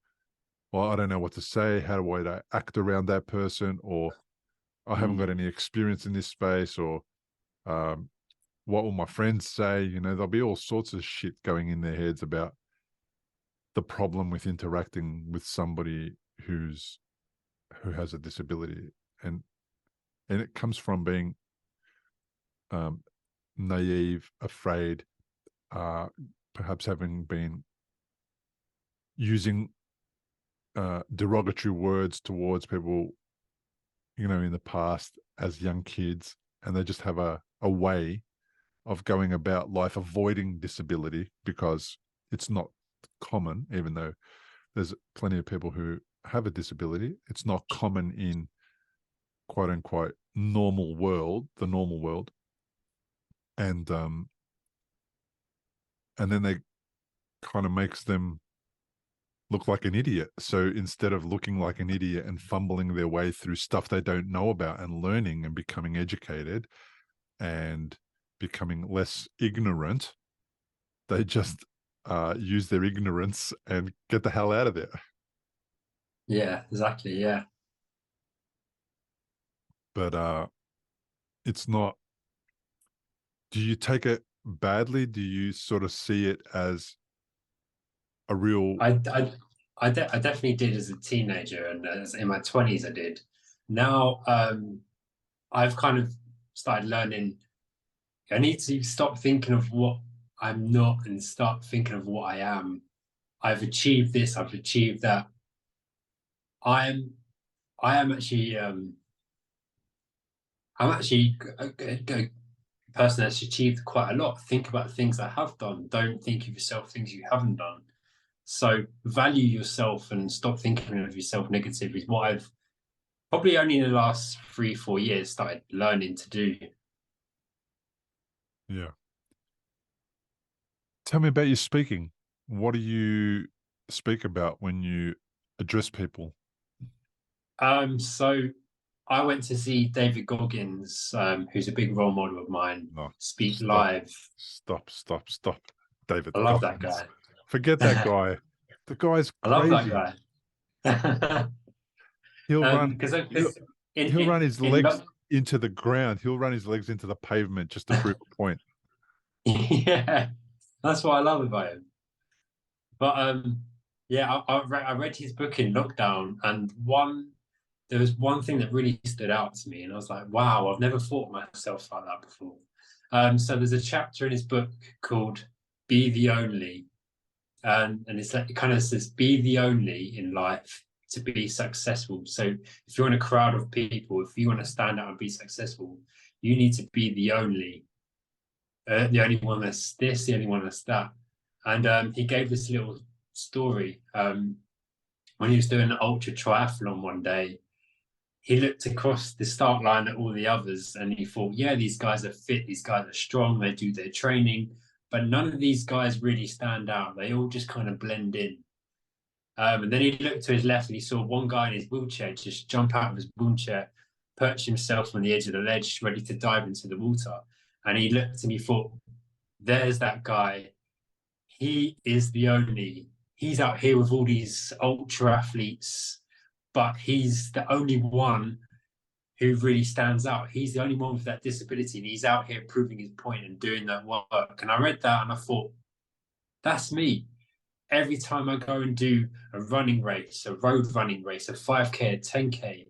well, I don't know what to say. How do I act around that person? Or I haven't got Mm. any experience in this space, or um, what will my friends say? There'll be all sorts of shit going in their heads about the problem with interacting with somebody who has a disability, and it comes from being um, naive, afraid, uh, perhaps having been using derogatory words towards people, in the past as young kids, and they just have a way of going about life avoiding disability because it's not common, even though there's plenty of people who have a disability. It's not common in quote unquote the normal world. And then they kind of makes them look like an idiot. So instead of looking like an idiot and fumbling their way through stuff they don't know about and learning and becoming educated and becoming less ignorant, they just use their ignorance and get the hell out of there. Yeah, exactly. Yeah. But it's not. Do you take it badly? Do you sort of see it as a real? I I definitely did as a teenager, and as in my 20s I did. Now I've kind of started learning I need to stop thinking of what I'm not and start thinking of what I am. I've achieved this, I've achieved that. I am I am actually I'm actually a person that's achieved quite a lot. Think about things I have done. Don't think of yourself things you haven't done. So value yourself and stop thinking of yourself negative is what I've probably only in the last 3-4 years started learning to do. Yeah. Tell me about your speaking. What do you speak about when you address people? So I went to see David Goggins, who's a big role model of mine, No, speak stop, live. stop. David I love that Goggins. guy. Forget that guy. The guy's I love that crazy. guy. He'll run. Because He'll run his in legs into the ground. He'll run his legs into the pavement just to prove a point. yeah, that's what I love about him. But yeah, I read his book in lockdown, and there was one thing that really stood out to me, and I was like, wow, I've never thought of myself like that before. So there's a chapter in his book called "Be the Only," and it's like it kind of says, "Be the only in life to be successful." So if you're in a crowd of people, if you want to stand out and be successful, you need to be the only one that's this, the only one that's that. And he gave this little story. When he was doing an ultra triathlon one day, he looked across the start line at all the others and he thought, yeah, these guys are fit, these guys are strong, they do their training, but none of these guys really stand out. They all just kind of blend in. And then he looked to his left and he saw one guy in his wheelchair just jump out of his wheelchair, perch himself on the edge of the ledge, ready to dive into the water. And he looked and he thought, there's that guy. He is the only. He's out here with all these ultra athletes, but he's the only one who really stands out. He's the only one with that disability, and he's out here proving his point and doing that work. And I read that and I thought, that's me. Every time I go and do a running race, a road running race, a 5K, a 10K,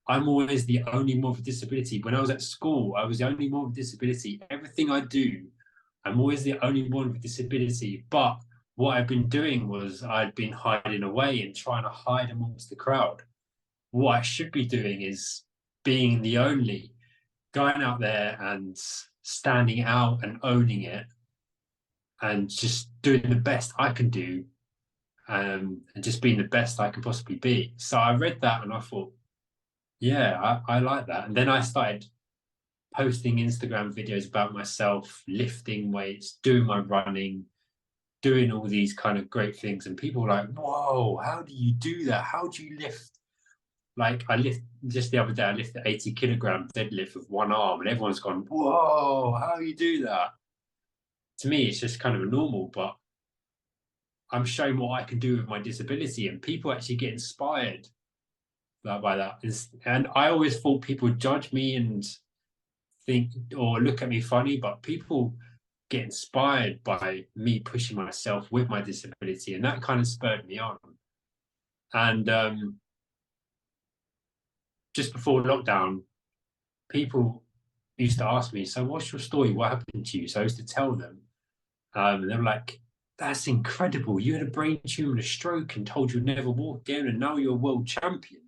I'm always the only one with a disability. When I was at school, I was the only one with a disability. Everything I do, I'm always the only one with a disability. But what I've been doing was I'd been hiding away and trying to hide amongst the crowd. What I should be doing is being the only, going out there and standing out and owning it and just doing the best I can do, and just being the best I can possibly be. So I read that and I thought, yeah, I like that. And then I started posting Instagram videos about myself, lifting weights, doing my running, doing all these kind of great things. And people were like, whoa, how do you do that? How do you lift? Like I lift just the other day, I lifted 80 kilogram deadlift with one arm, and everyone's gone, whoa, how do you do that? To me, it's just kind of a normal, but I'm showing what I can do with my disability, and people actually get inspired by that. And I always thought people would judge me and think or look at me funny, but people get inspired by me pushing myself with my disability, and that kind of spurred me on. And just before lockdown, people used to ask me, so what's your story? What happened to you? So I used to tell them. And they were like, that's incredible. You had a brain tumor and a stroke and told you'd never walk again, and now you're a world champion.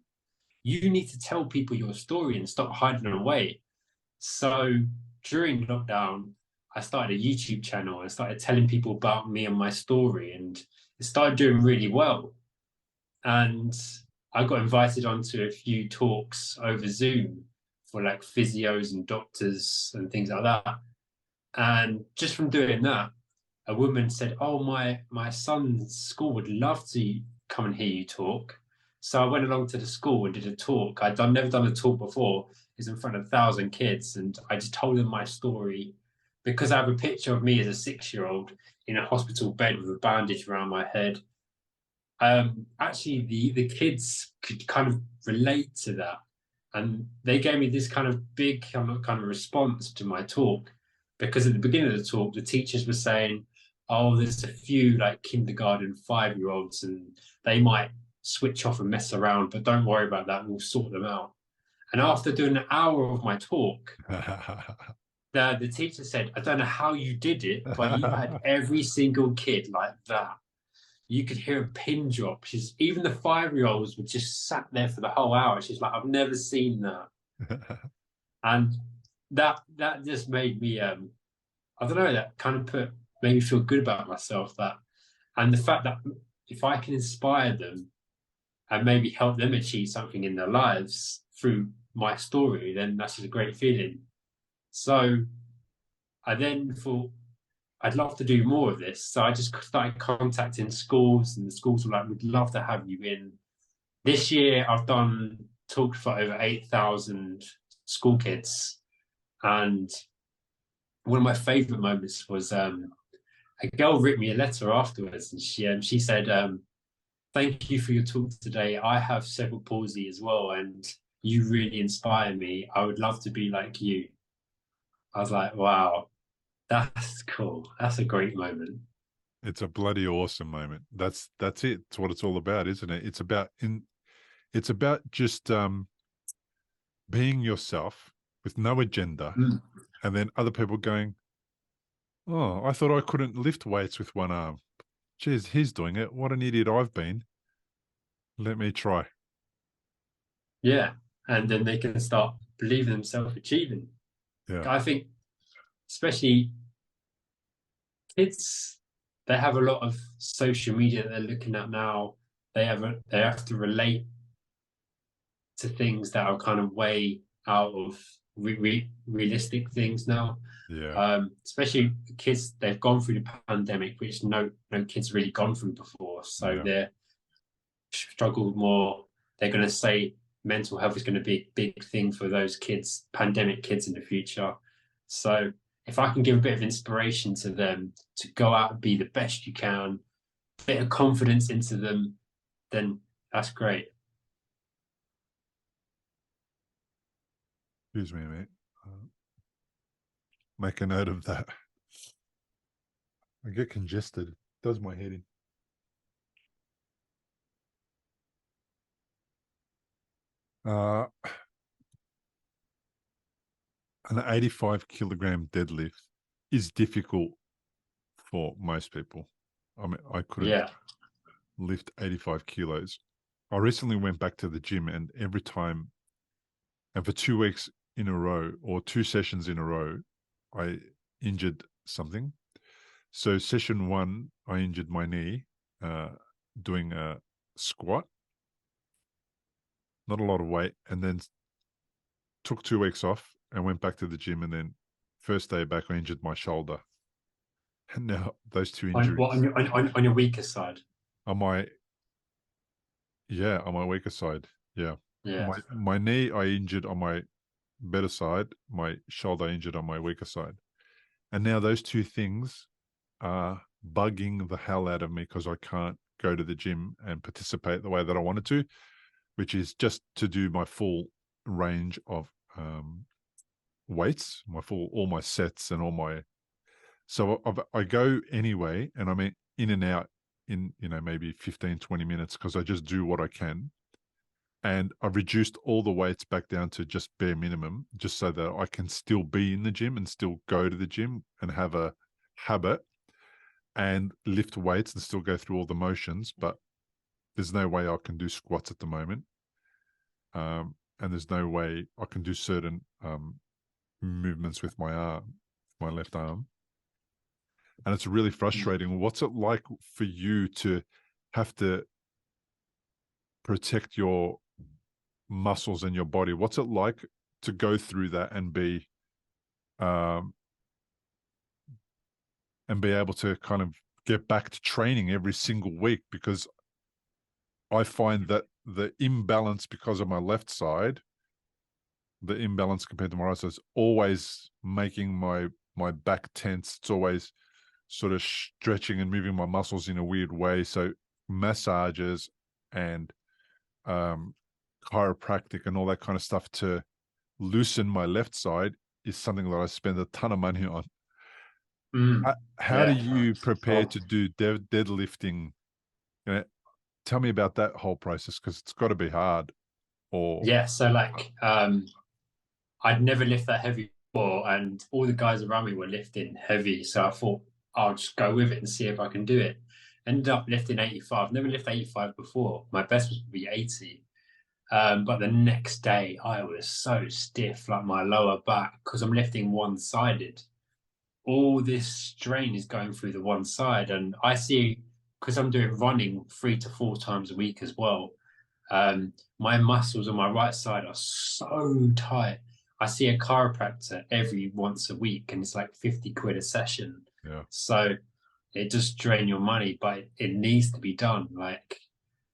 You need to tell people your story and stop hiding away. So during lockdown, I started a YouTube channel and started telling people about me and my story, and it started doing really well. And I got invited onto a few talks over Zoom for like physios and doctors and things like that. And just from doing that, a woman said, oh, my son's school would love to come and hear you talk. So I went along to the school and did a talk. Never done a talk before. It's in front of 1,000 kids. And I just told them my story because I have a picture of me as a 6-year-old in a hospital bed with a bandage around my head. Actually, the kids could kind of relate to that. And they gave me this kind of big kind of response to my talk. Because at the beginning of the talk, the teachers were saying, oh, there's a few like kindergarten 5-year-olds and they might switch off and mess around, but don't worry about that. We'll sort them out. And after doing an hour of my talk, the teacher said, I don't know how you did it, but you had every single kid like that. You could hear a pin drop. Even the 5-year-olds were just sat there for the whole hour. She's like, I've never seen that. And that just made me I don't know, that kind of made me feel good about myself, that and the fact that if I can inspire them and maybe help them achieve something in their lives through my story, then that's just a great feeling. So I then thought I'd love to do more of this. So I just started contacting schools, and the schools were like, we'd love to have you in. This year I've done talks for over 8,000 school kids. And one of my favorite moments was a girl wrote me a letter afterwards, and she said, thank you for your talk today. I have cerebral palsy as well, and you really inspire me. I would love to be like you. I was like, wow, that's cool. That's a great moment. It's a bloody awesome moment. That's it. It's what it's all about, isn't it? It's about just being yourself with no agenda, and then other people going, oh, I thought I couldn't lift weights with one arm. Geez, he's doing it. What an idiot I've been. Let me try. Yeah. And then they can start believing themselves achieving. Yeah. I think especially kids, they have a lot of social media that they're looking at now. They have to relate to things that are kind of way out of realistic things now. Yeah. Especially kids, they've gone through the pandemic, which no kids really gone through before. So they're struggled more. They're going to say mental health is going to be a big thing for those kids, pandemic kids in the future. So if I can give a bit of inspiration to them to go out and be the best you can, a bit of confidence into them, then that's great. Excuse me, mate. Make a note of that. I get congested. It does my head in. An 85-kilogram deadlift is difficult for most people. I mean, I couldn't lift 85 kilos. I recently went back to the gym, and every time, and for 2 weeks in a row or 2 sessions in a row, I injured something. So session 1, I injured my knee doing a squat, not a lot of weight, and then took 2 weeks off and went back to the gym, and then first day back, I injured my shoulder. And now those 2 injuries. On your weaker side? On my weaker side. Yeah. Yeah. My knee I injured on my better side, my shoulder injured on my weaker side. And now those 2 things are bugging the hell out of me because I can't go to the gym and participate the way that I wanted to, which is just to do my full range of weights, all my sets and all my. So I go anyway, and I'm in and out in maybe 15, 20 minutes because I just do what I can. And I've reduced all the weights back down to just bare minimum, just so that I can still be in the gym and still go to the gym and have a habit and lift weights and still go through all the motions. But there's no way I can do squats at the moment. And there's no way I can do certain movements with my arm, my left arm. And it's really frustrating. What's it like for you to have to protect your muscles and your body? What's it like to go through that and be able to kind of get back to training every single week? Because I find that the imbalance because of my left side, the imbalance compared to my right side, is always making my back tense. It's always sort of stretching and moving my muscles in a weird way. So massages and chiropractic and all that kind of stuff to loosen my left side is something that I spend a ton of money on. Mm, How do yeah. you prepare Oh, to do deadlifting? You know, tell me about that whole process, because it's got to be hard. Or yeah. So like, I'd never lift that heavy before, and all the guys around me were lifting heavy. So I thought I'll just go with it and see if I can do it. Ended up lifting 85. Never lifted 85 before. My best was probably 80. But the next day I was so stiff, like my lower back, because I'm lifting one-sided. All this strain is going through the one side, and I see, because I'm doing running 3 to 4 times a week as well. My muscles on my right side are so tight. I see a chiropractor every once a week, and it's like 50 quid a session. yeah, So it just drain your money, but it needs to be done. Like,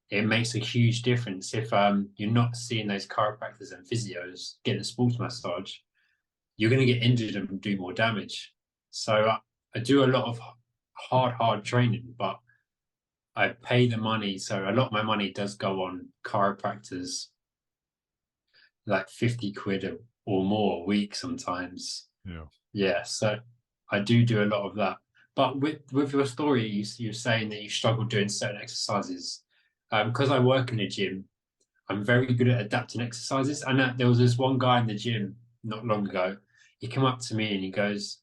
it makes a huge difference if you're not seeing those chiropractors and physios getting a sports massage. You're going to get injured and do more damage. So I do a lot of hard training, but I pay the money. So a lot of my money does go on chiropractors, like 50 quid or more a week sometimes. yeah, Yeah, so I do a lot of that. But with your story, you're saying that you struggle doing certain exercises. Because I work in a gym, I'm very good at adapting exercises. And there was this one guy in the gym not long ago. He came up to me and he goes,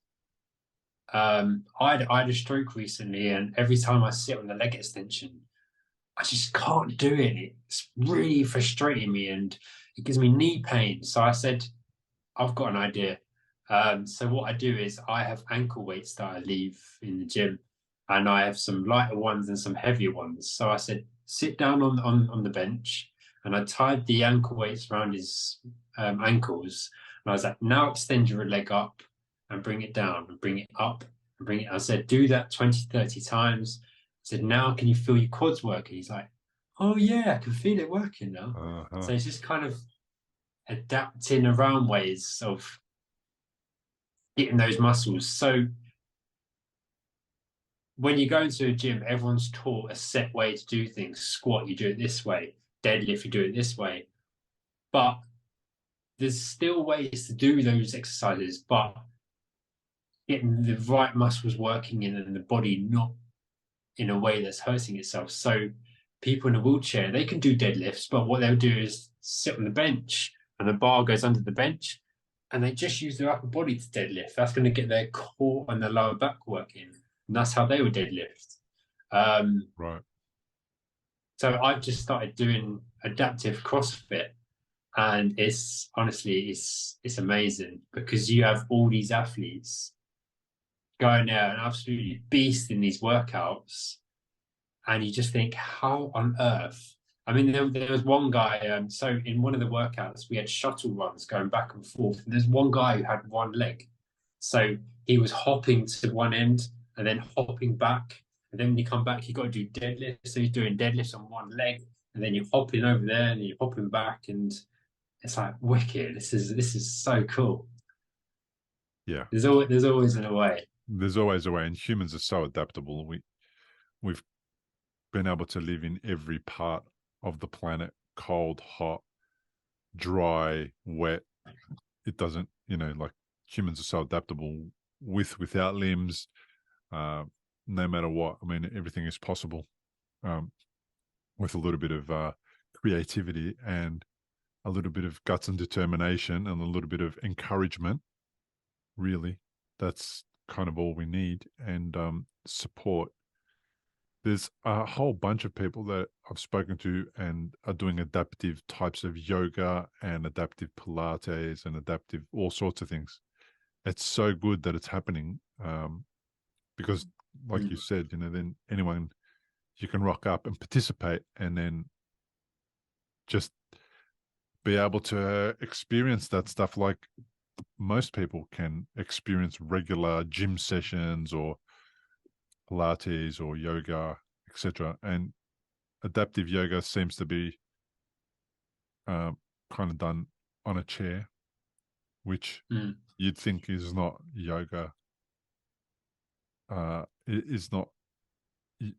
I had a stroke recently, and every time I sit on the leg extension, I just can't do it. It's really frustrating me, and it gives me knee pain. So I said, I've got an idea. So what I do is I have ankle weights that I leave in the gym, and I have some lighter ones and some heavier ones. So I said, sit down on the bench, and I tied the ankle weights around his ankles, and I was like, now extend your leg up and bring it down and bring it up and bring it. I said, do that 20, 30 times. I said, now can you feel your quads working? He's like, oh yeah, I can feel it working now. uh-huh. So it's just kind of adapting around ways of getting those muscles. So when you go into a gym, everyone's taught a set way to do things. Squat, you do it this way. Deadlift, you do it this way. But there's still ways to do those exercises, but getting the right muscles working in and the body not in a way that's hurting itself. So people in a wheelchair, they can do deadlifts, but what they'll do is sit on the bench and the bar goes under the bench and they just use their upper body to deadlift. That's going to get their core and their lower back working. And that's how they would deadlift. Right. So I've just started doing adaptive CrossFit, and it's honestly it's amazing because you have all these athletes going there and absolutely beasting these workouts, and you just think, how on earth? I mean, there was one guy. So in one of the workouts, we had shuttle runs going back and forth, and there's one guy who had one leg, so he was hopping to one end and then hopping back, and then when you come back, you got to do deadlifts. So he's doing deadlifts on one leg, and then you're hopping over there, and you're hopping back, and it's like wicked. This is so cool. Yeah. There's always a way. There's always a way, and humans are so adaptable. We've been able to live in every part of the planet, cold, hot, dry, wet. It doesn't, like, humans are so adaptable without limbs, no matter what. I mean, everything is possible, with a little bit of creativity and a little bit of guts and determination and a little bit of encouragement. Really, that's kind of all we need, and support. There's a whole bunch of people that I've spoken to and are doing adaptive types of yoga and adaptive Pilates and adaptive all sorts of things. It's so good that it's happening, because, like you said, then anyone, you can rock up and participate and then just be able to experience that stuff like most people can experience regular gym sessions or Pilates or yoga, etc. And adaptive yoga seems to be kind of done on a chair, which you'd think is not yoga. It is not, it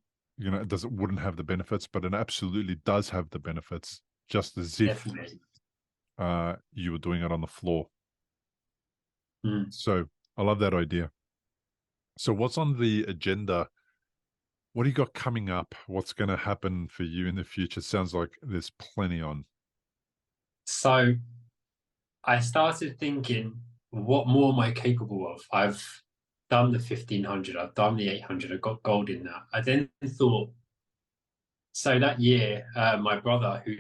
wouldn't have the benefits, but it absolutely does have the benefits, just as if Definitely. you were doing it on the floor. Mm. So I love that idea. So what's on the agenda? What do you got coming up? What's going to happen for you in the future? Sounds like there's plenty on. So I started thinking, what more am I capable of? I've done the 1500, I've done the 800, I got gold in that. I then thought, so that year, my brother, who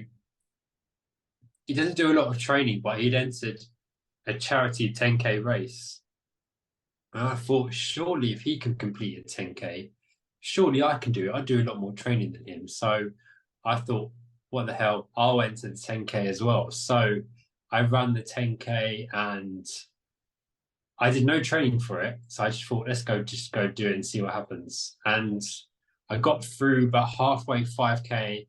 he doesn't do a lot of training, but he'd entered a charity 10K race. And I thought, surely if he can complete a 10K, surely I can do it. I do a lot more training than him. So I thought, what the hell? I'll enter the 10K as well. So I ran the 10K and I did no training for it. So I just thought, just go do it and see what happens. And I got through about halfway 5K,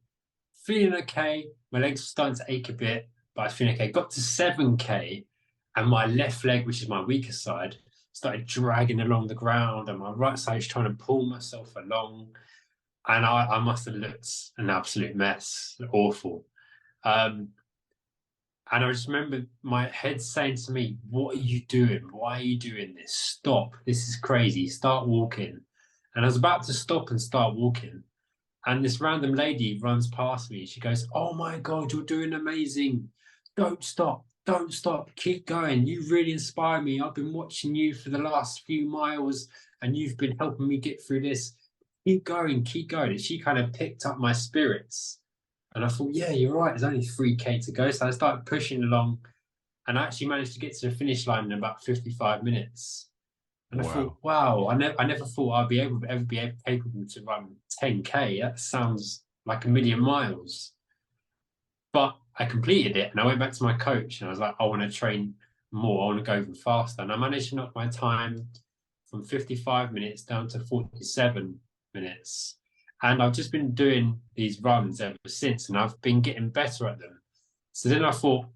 feeling okay. My legs were starting to ache a bit, but I was feeling okay. Got to 7K and my left leg, which is my weaker side, started dragging along the ground and my right side was trying to pull myself along. And I must have looked an absolute mess, awful. And I just remember my head saying to me, what are you doing? Why are you doing this? Stop. This is crazy. Start walking. And I was about to stop and start walking. And this random lady runs past me. She goes, oh my God, you're doing amazing. Don't stop. Don't stop. Keep going. You really inspire me. I've been watching you for the last few miles and you've been helping me get through this. Keep going. Keep going. And she kind of picked up my spirits. And I thought, yeah, you're right. There's only 3K to go. So I started pushing along and I actually managed to get to the finish line in about 55 minutes. And I thought, Wow. wow, I never thought I'd ever be capable to run 10K. That sounds like a million miles. But I completed it and I went back to my coach and I was like, I want to train more. I want to go even faster. And I managed to knock my time from 55 minutes down to 47 minutes. And I've just been doing these runs ever since and I've been getting better at them. So then I thought,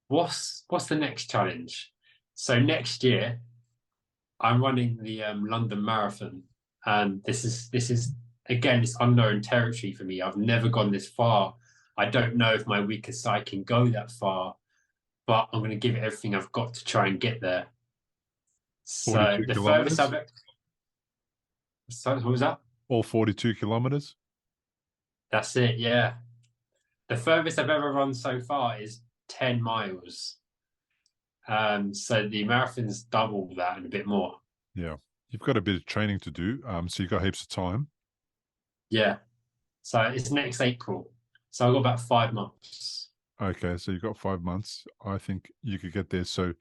what's the next challenge? So next year, I'm running the London Marathon, and this is again it's unknown territory for me. I've never gone this far. I don't know if my weaker side can go that far, but I'm going to give it everything I've got to try and get there. So 42 the furthest kilometers? so what was that? All 42 kilometers? That's it. Yeah, the furthest I've ever run so far is 10 miles. So the marathon's double that and a bit more. Yeah. You've got a bit of training to do. So you've got heaps of time. Yeah. So it's next April. So I've got about 5 months. Okay. So you've got 5 months. I think you could get there. So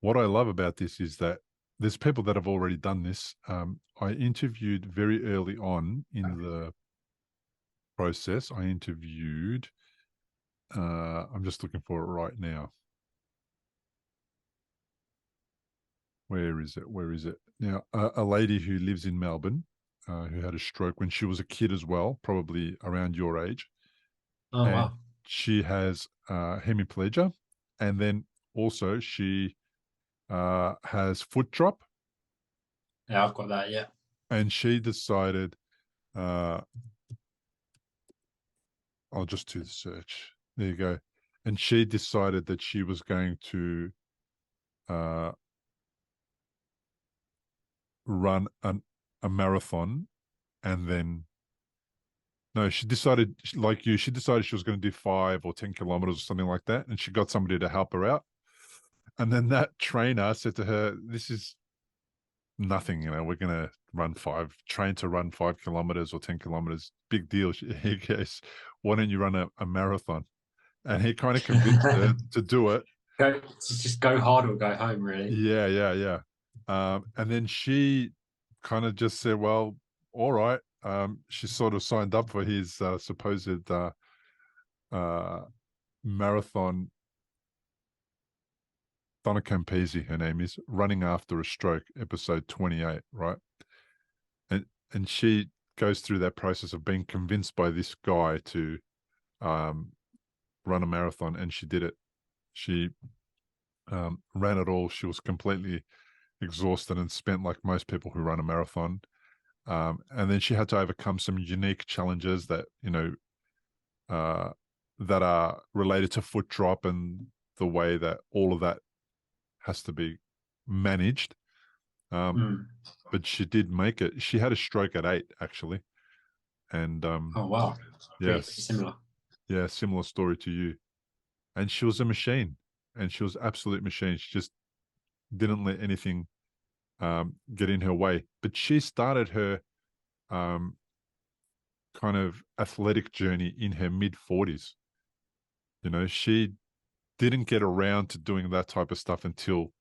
what I love about this is that there's people that have already done this. I interviewed very early on in the process. I interviewed, I'm just looking for it right now. Where is it? Where is it? Now, a lady who lives in Melbourne, who had a stroke when she was a kid as well, probably around your age. Oh, And wow. she has hemiplegia. And then also she has foot drop. Yeah, I've got that. Yeah. And she decided, I'll just do the search. There you go. And she decided that she was going to run a marathon, and then no, she decided, like you, she decided she was going to do 5 or 10 kilometers or something like that, and she got somebody to help her out. And then that trainer said to her, "This is nothing, we're going to train to run 5 kilometers or 10 kilometers. Big deal." He goes, "Why don't you run a marathon?" And he kind of convinced her to do it. Just go hard or go home, really. Yeah. And then she kind of just said, well, all right. She sort of signed up for his supposed marathon. Donna Campese, her name is, Running After a Stroke, episode 28, right? And she goes through that process of being convinced by this guy to run a marathon, and she did it. She ran it all. She was completely exhausted and spent like most people who run a marathon. And then she had to overcome some unique challenges that, that are related to foot drop and the way that all of that has to be managed. But she did make it. She had a stroke at 8, actually. And Oh, wow. Pretty yes, similar. yeah, similar story to you. And she was a machine, and she was absolute machine. She just didn't let anything get in her way. But she started her kind of athletic journey in her mid-40s. You know, she didn't get around to doing that type of stuff until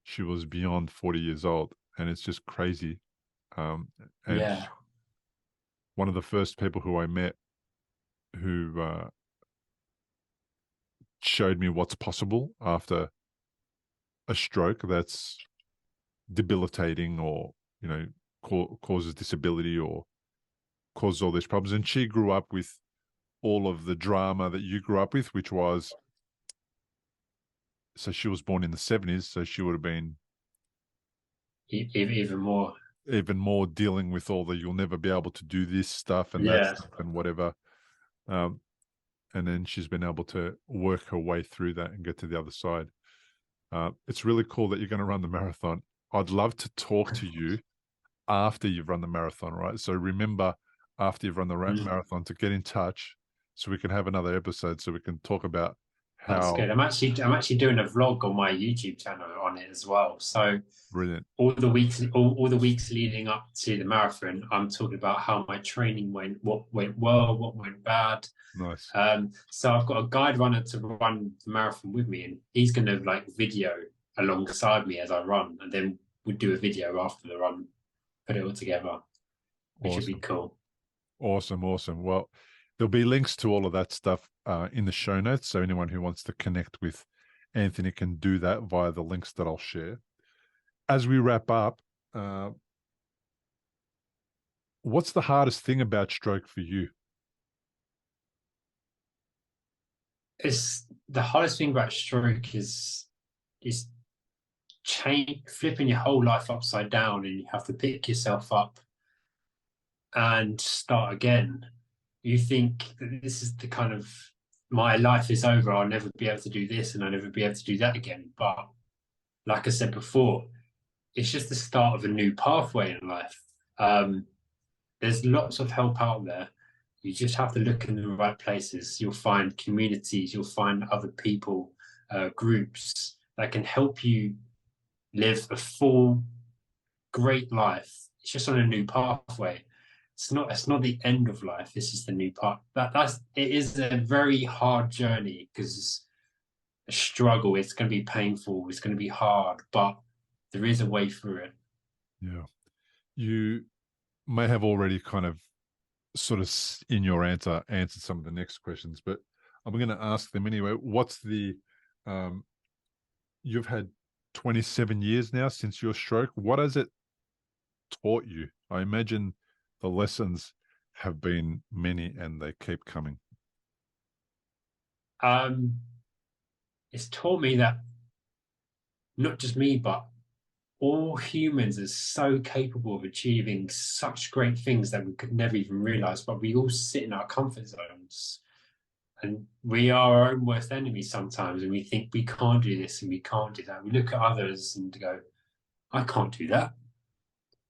she was beyond 40 years old. And it's just crazy. And Yeah. one of the first people who I met who showed me what's possible after a stroke that's debilitating, or, you know, causes disability or causes all these problems. And she grew up with all of the drama that you grew up with, which was, so she was born in the 70s, so she would have been Even more. dealing with all the, you'll never be able to do this stuff and that stuff and whatever. And then she's been able to work her way through that and get to the other side. It's really cool that you're going to run the marathon. I'd love to talk to you after you've run the marathon, right? So remember, after you've run the marathon, to get in touch so we can have another episode so we can talk about how. That's good. I'm actually doing a vlog on my YouTube channel on it as well. So Brilliant. all the weeks leading up to the marathon, I'm talking about how my training went, what went well, what went bad. Nice. So I've got a guide runner to run the marathon with me, and he's going to like video alongside me as I run, and then we'll do a video after the run, put it all together, which would be cool. Awesome. Well, there'll be links to all of that stuff in the show notes, so anyone who wants to connect with Anthony can do that via the links that I'll share. As we wrap up, what's the hardest thing about stroke for you? It's the hardest thing about stroke is flipping your whole life upside down, and you have to pick yourself up and start again. You think that this is the kind of, my life is over, I'll never be able to do this and I'll never be able to do that again. But like I said before, it's just the start of a new pathway in life. There's lots of help out there. You just have to look in the right places. You'll find communities, you'll find other people, groups that can help you live a full, great life. It's just on a new pathway. It's not the end of life. This is the new part. It is a very hard journey, because it's a struggle. It's going to be painful. It's going to be hard, but there is a way through it. Yeah. You may have already kind of sort of in your answered some of the next questions, but I'm going to ask them anyway. What's the, you've had 27 years now since your stroke. What has it taught you? I imagine the lessons have been many and they keep coming. It's taught me that not just me, but all humans are so capable of achieving such great things that we could never even realize, but we all sit in our comfort zones, and we are our own worst enemies sometimes, and we think we can't do this and we can't do that. We look at others and go, I can't do that.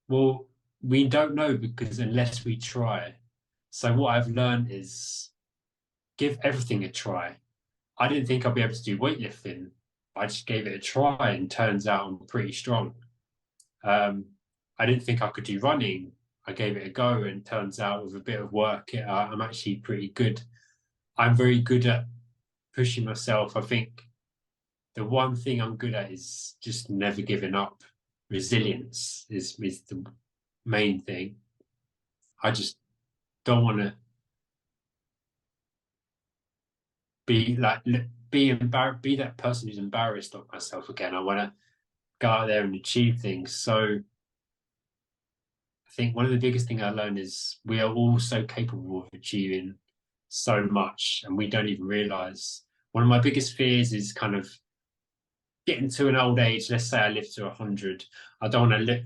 Well, we don't know, because unless we try. So what I've learned is give everything a try. I didn't think I'd be able to do weightlifting. I just gave it a try, and turns out I'm pretty strong. I didn't think I could do running. I gave it a go, and turns out with a bit of work, I'm actually pretty good. I'm very good at pushing myself. I think the one thing I'm good at is just never giving up. Resilience is the main thing. I just don't want to be embarrassed, be that person who's embarrassed of myself again. I want to go out there and achieve things. So I think one of the biggest things I learned is we are all so capable of achieving so much, and we don't even realize. One of my biggest fears is kind of getting to an old age. Let's say I live to 100. I don't want to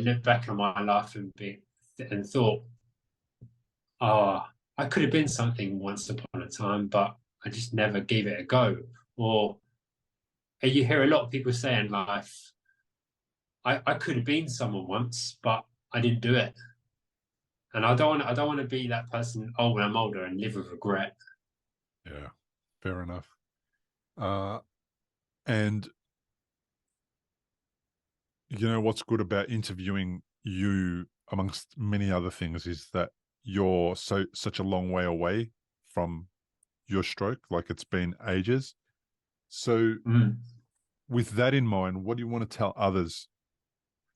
look back on my life and thought, I could have been something once upon a time, but I just never gave it a go. Or you hear a lot of people say in life, I could have been someone once, but I didn't do it. And I don't want to be that person when I'm older and live with regret. Yeah, fair enough. And you know what's good about interviewing you, amongst many other things, is that you're such a long way away from your stroke. Like, it's been ages. So with that in mind, what do you want to tell others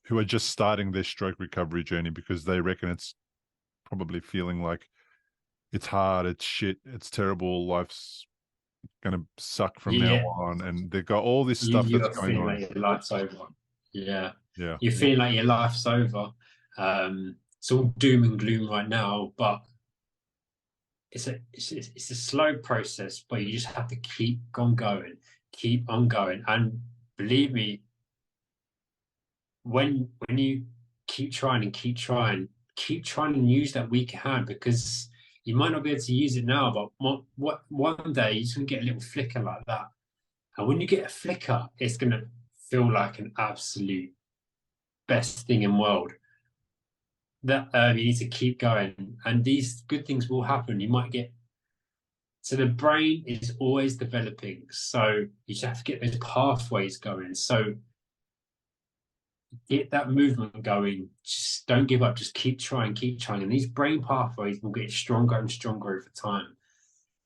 who are just starting their stroke recovery journey, because they reckon it's probably feeling like it's hard, it's shit, it's terrible, life's going to suck from now Yeah, on, and they've got all this stuff you that's are going feeling on? like your life's over. Yeah, Yeah. you're feeling like your life's over. It's all doom and gloom right now, but it's a slow process. But you just have to keep on going, and believe me, when you keep trying and keep trying and use that weaker hand, because you might not be able to use it now, but one day you're just gonna get a little flicker like that. And when you get a flicker, it's going to feel like an absolute best thing in the world. That you need to keep going, and these good things will happen. You might get so the brain is always developing, so you just have to get those pathways going. So get that movement going. Just don't give up. Just keep trying, and these brain pathways will get stronger and stronger over time.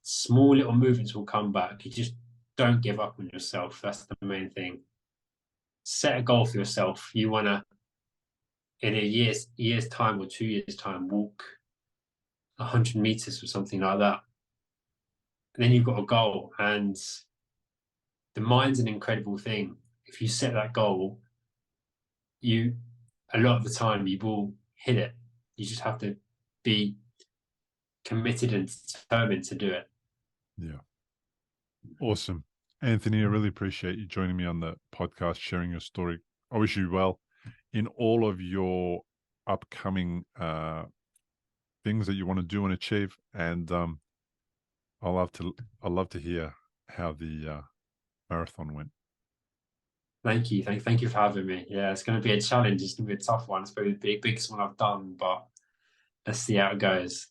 Small little movements will come back. You just don't give up on yourself. That's the main thing. Set a goal for yourself. You want to, in a year's time or 2 years' time, walk 100 meters or something like that. And then you've got a goal, and the mind's an incredible thing. If you set that goal, a lot of the time you will hit it. You just have to be committed and determined to do it. Yeah. Awesome. Anthony, I really appreciate you joining me on the podcast, sharing your story. I wish you well in all of your upcoming things that you want to do and achieve. And I'll love to hear how the marathon went. Thank you. Thank you for having me. Yeah, it's going to be a challenge. It's going to be a tough one. It's probably the biggest one I've done, but let's see how it goes.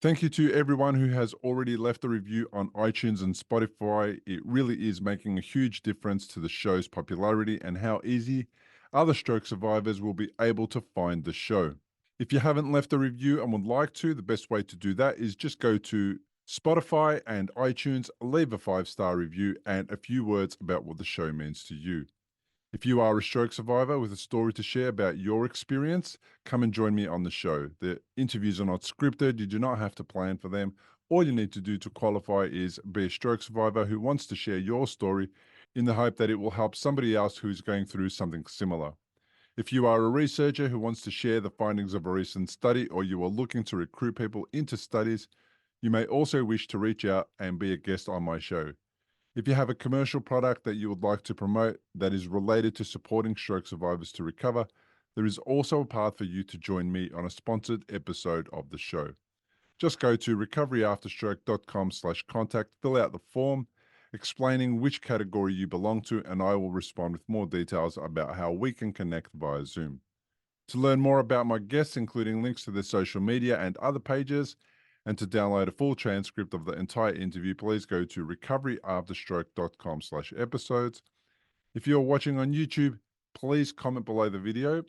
Thank you to everyone who has already left a review on iTunes and Spotify. It really is making a huge difference to the show's popularity and how easy other stroke survivors will be able to find the show. If you haven't left a review and would like to, the best way to do that is just go to Spotify and iTunes, leave a 5-star review and a few words about what the show means to you. If you are a stroke survivor with a story to share about your experience, come and join me on the show. The interviews are not scripted. You do not have to plan for them. All you need to do to qualify is be a stroke survivor who wants to share your story in the hope that it will help somebody else who's going through something similar. If you are a researcher who wants to share the findings of a recent study, or you are looking to recruit people into studies, you may also wish to reach out and be a guest on my show. If you have a commercial product that you would like to promote that is related to supporting stroke survivors to recover, there is also a path for you to join me on a sponsored episode of the show. Just go to recoveryafterstroke.com/contact, fill out the form explaining which category you belong to, and I will respond with more details about how we can connect via Zoom. To learn more about my guests, including links to their social media and other pages, and to download a full transcript of the entire interview, please go to recoveryafterstroke.com/episodes. If you're watching on YouTube, please comment below the video.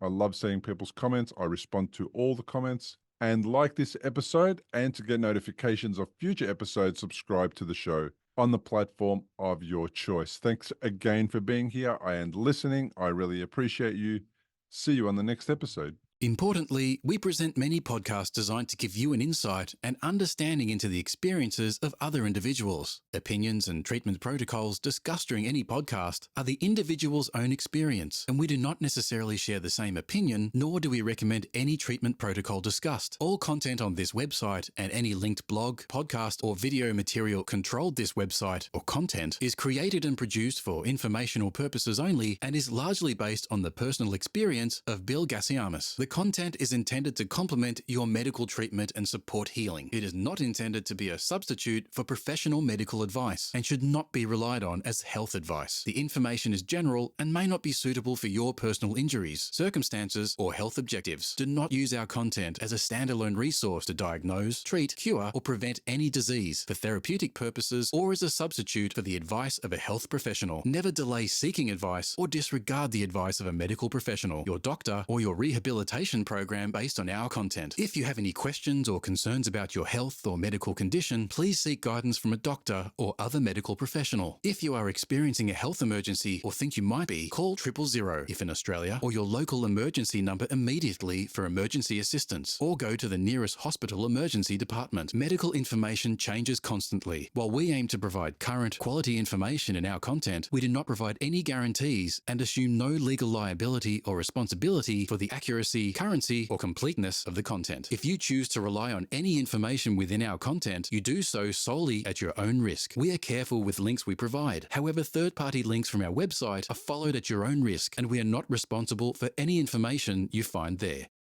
I love seeing people's comments. I respond to all the comments. And like this episode, and to get notifications of future episodes, subscribe to the show on the platform of your choice. Thanks again for being here and listening. I really appreciate you. See you on the next episode. Importantly, we present many podcasts designed to give you an insight and understanding into the experiences of other individuals. Opinions and treatment protocols discussed during any podcast are the individual's own experience, and we do not necessarily share the same opinion, nor do we recommend any treatment protocol discussed. All content on this website and any linked blog, podcast, or video material controlled this website or content is created and produced for informational purposes only and is largely based on the personal experience of Bill Gassiamis. The Content is intended to complement your medical treatment and support healing. It is not intended to be a substitute for professional medical advice and should not be relied on as health advice. The information is general and may not be suitable for your personal injuries, circumstances, or health objectives. Do not use our content as a standalone resource to diagnose, treat, cure, or prevent any disease for therapeutic purposes or as a substitute for the advice of a health professional. Never delay seeking advice or disregard the advice of a medical professional, your doctor, or your rehabilitation program based on our content. If you have any questions or concerns about your health or medical condition, please seek guidance from a doctor or other medical professional. If you are experiencing a health emergency or think you might be, call 000 if in Australia, or your local emergency number immediately for emergency assistance, or go to the nearest hospital emergency department. Medical information changes constantly. While we aim to provide current, quality information in our content, we do not provide any guarantees and assume no legal liability or responsibility for the accuracy, currency, or completeness of the content. If you choose to rely on any information within our content, you do so solely at your own risk. We are careful with links we provide. However, third-party links from our website are followed at your own risk, and we are not responsible for any information you find there.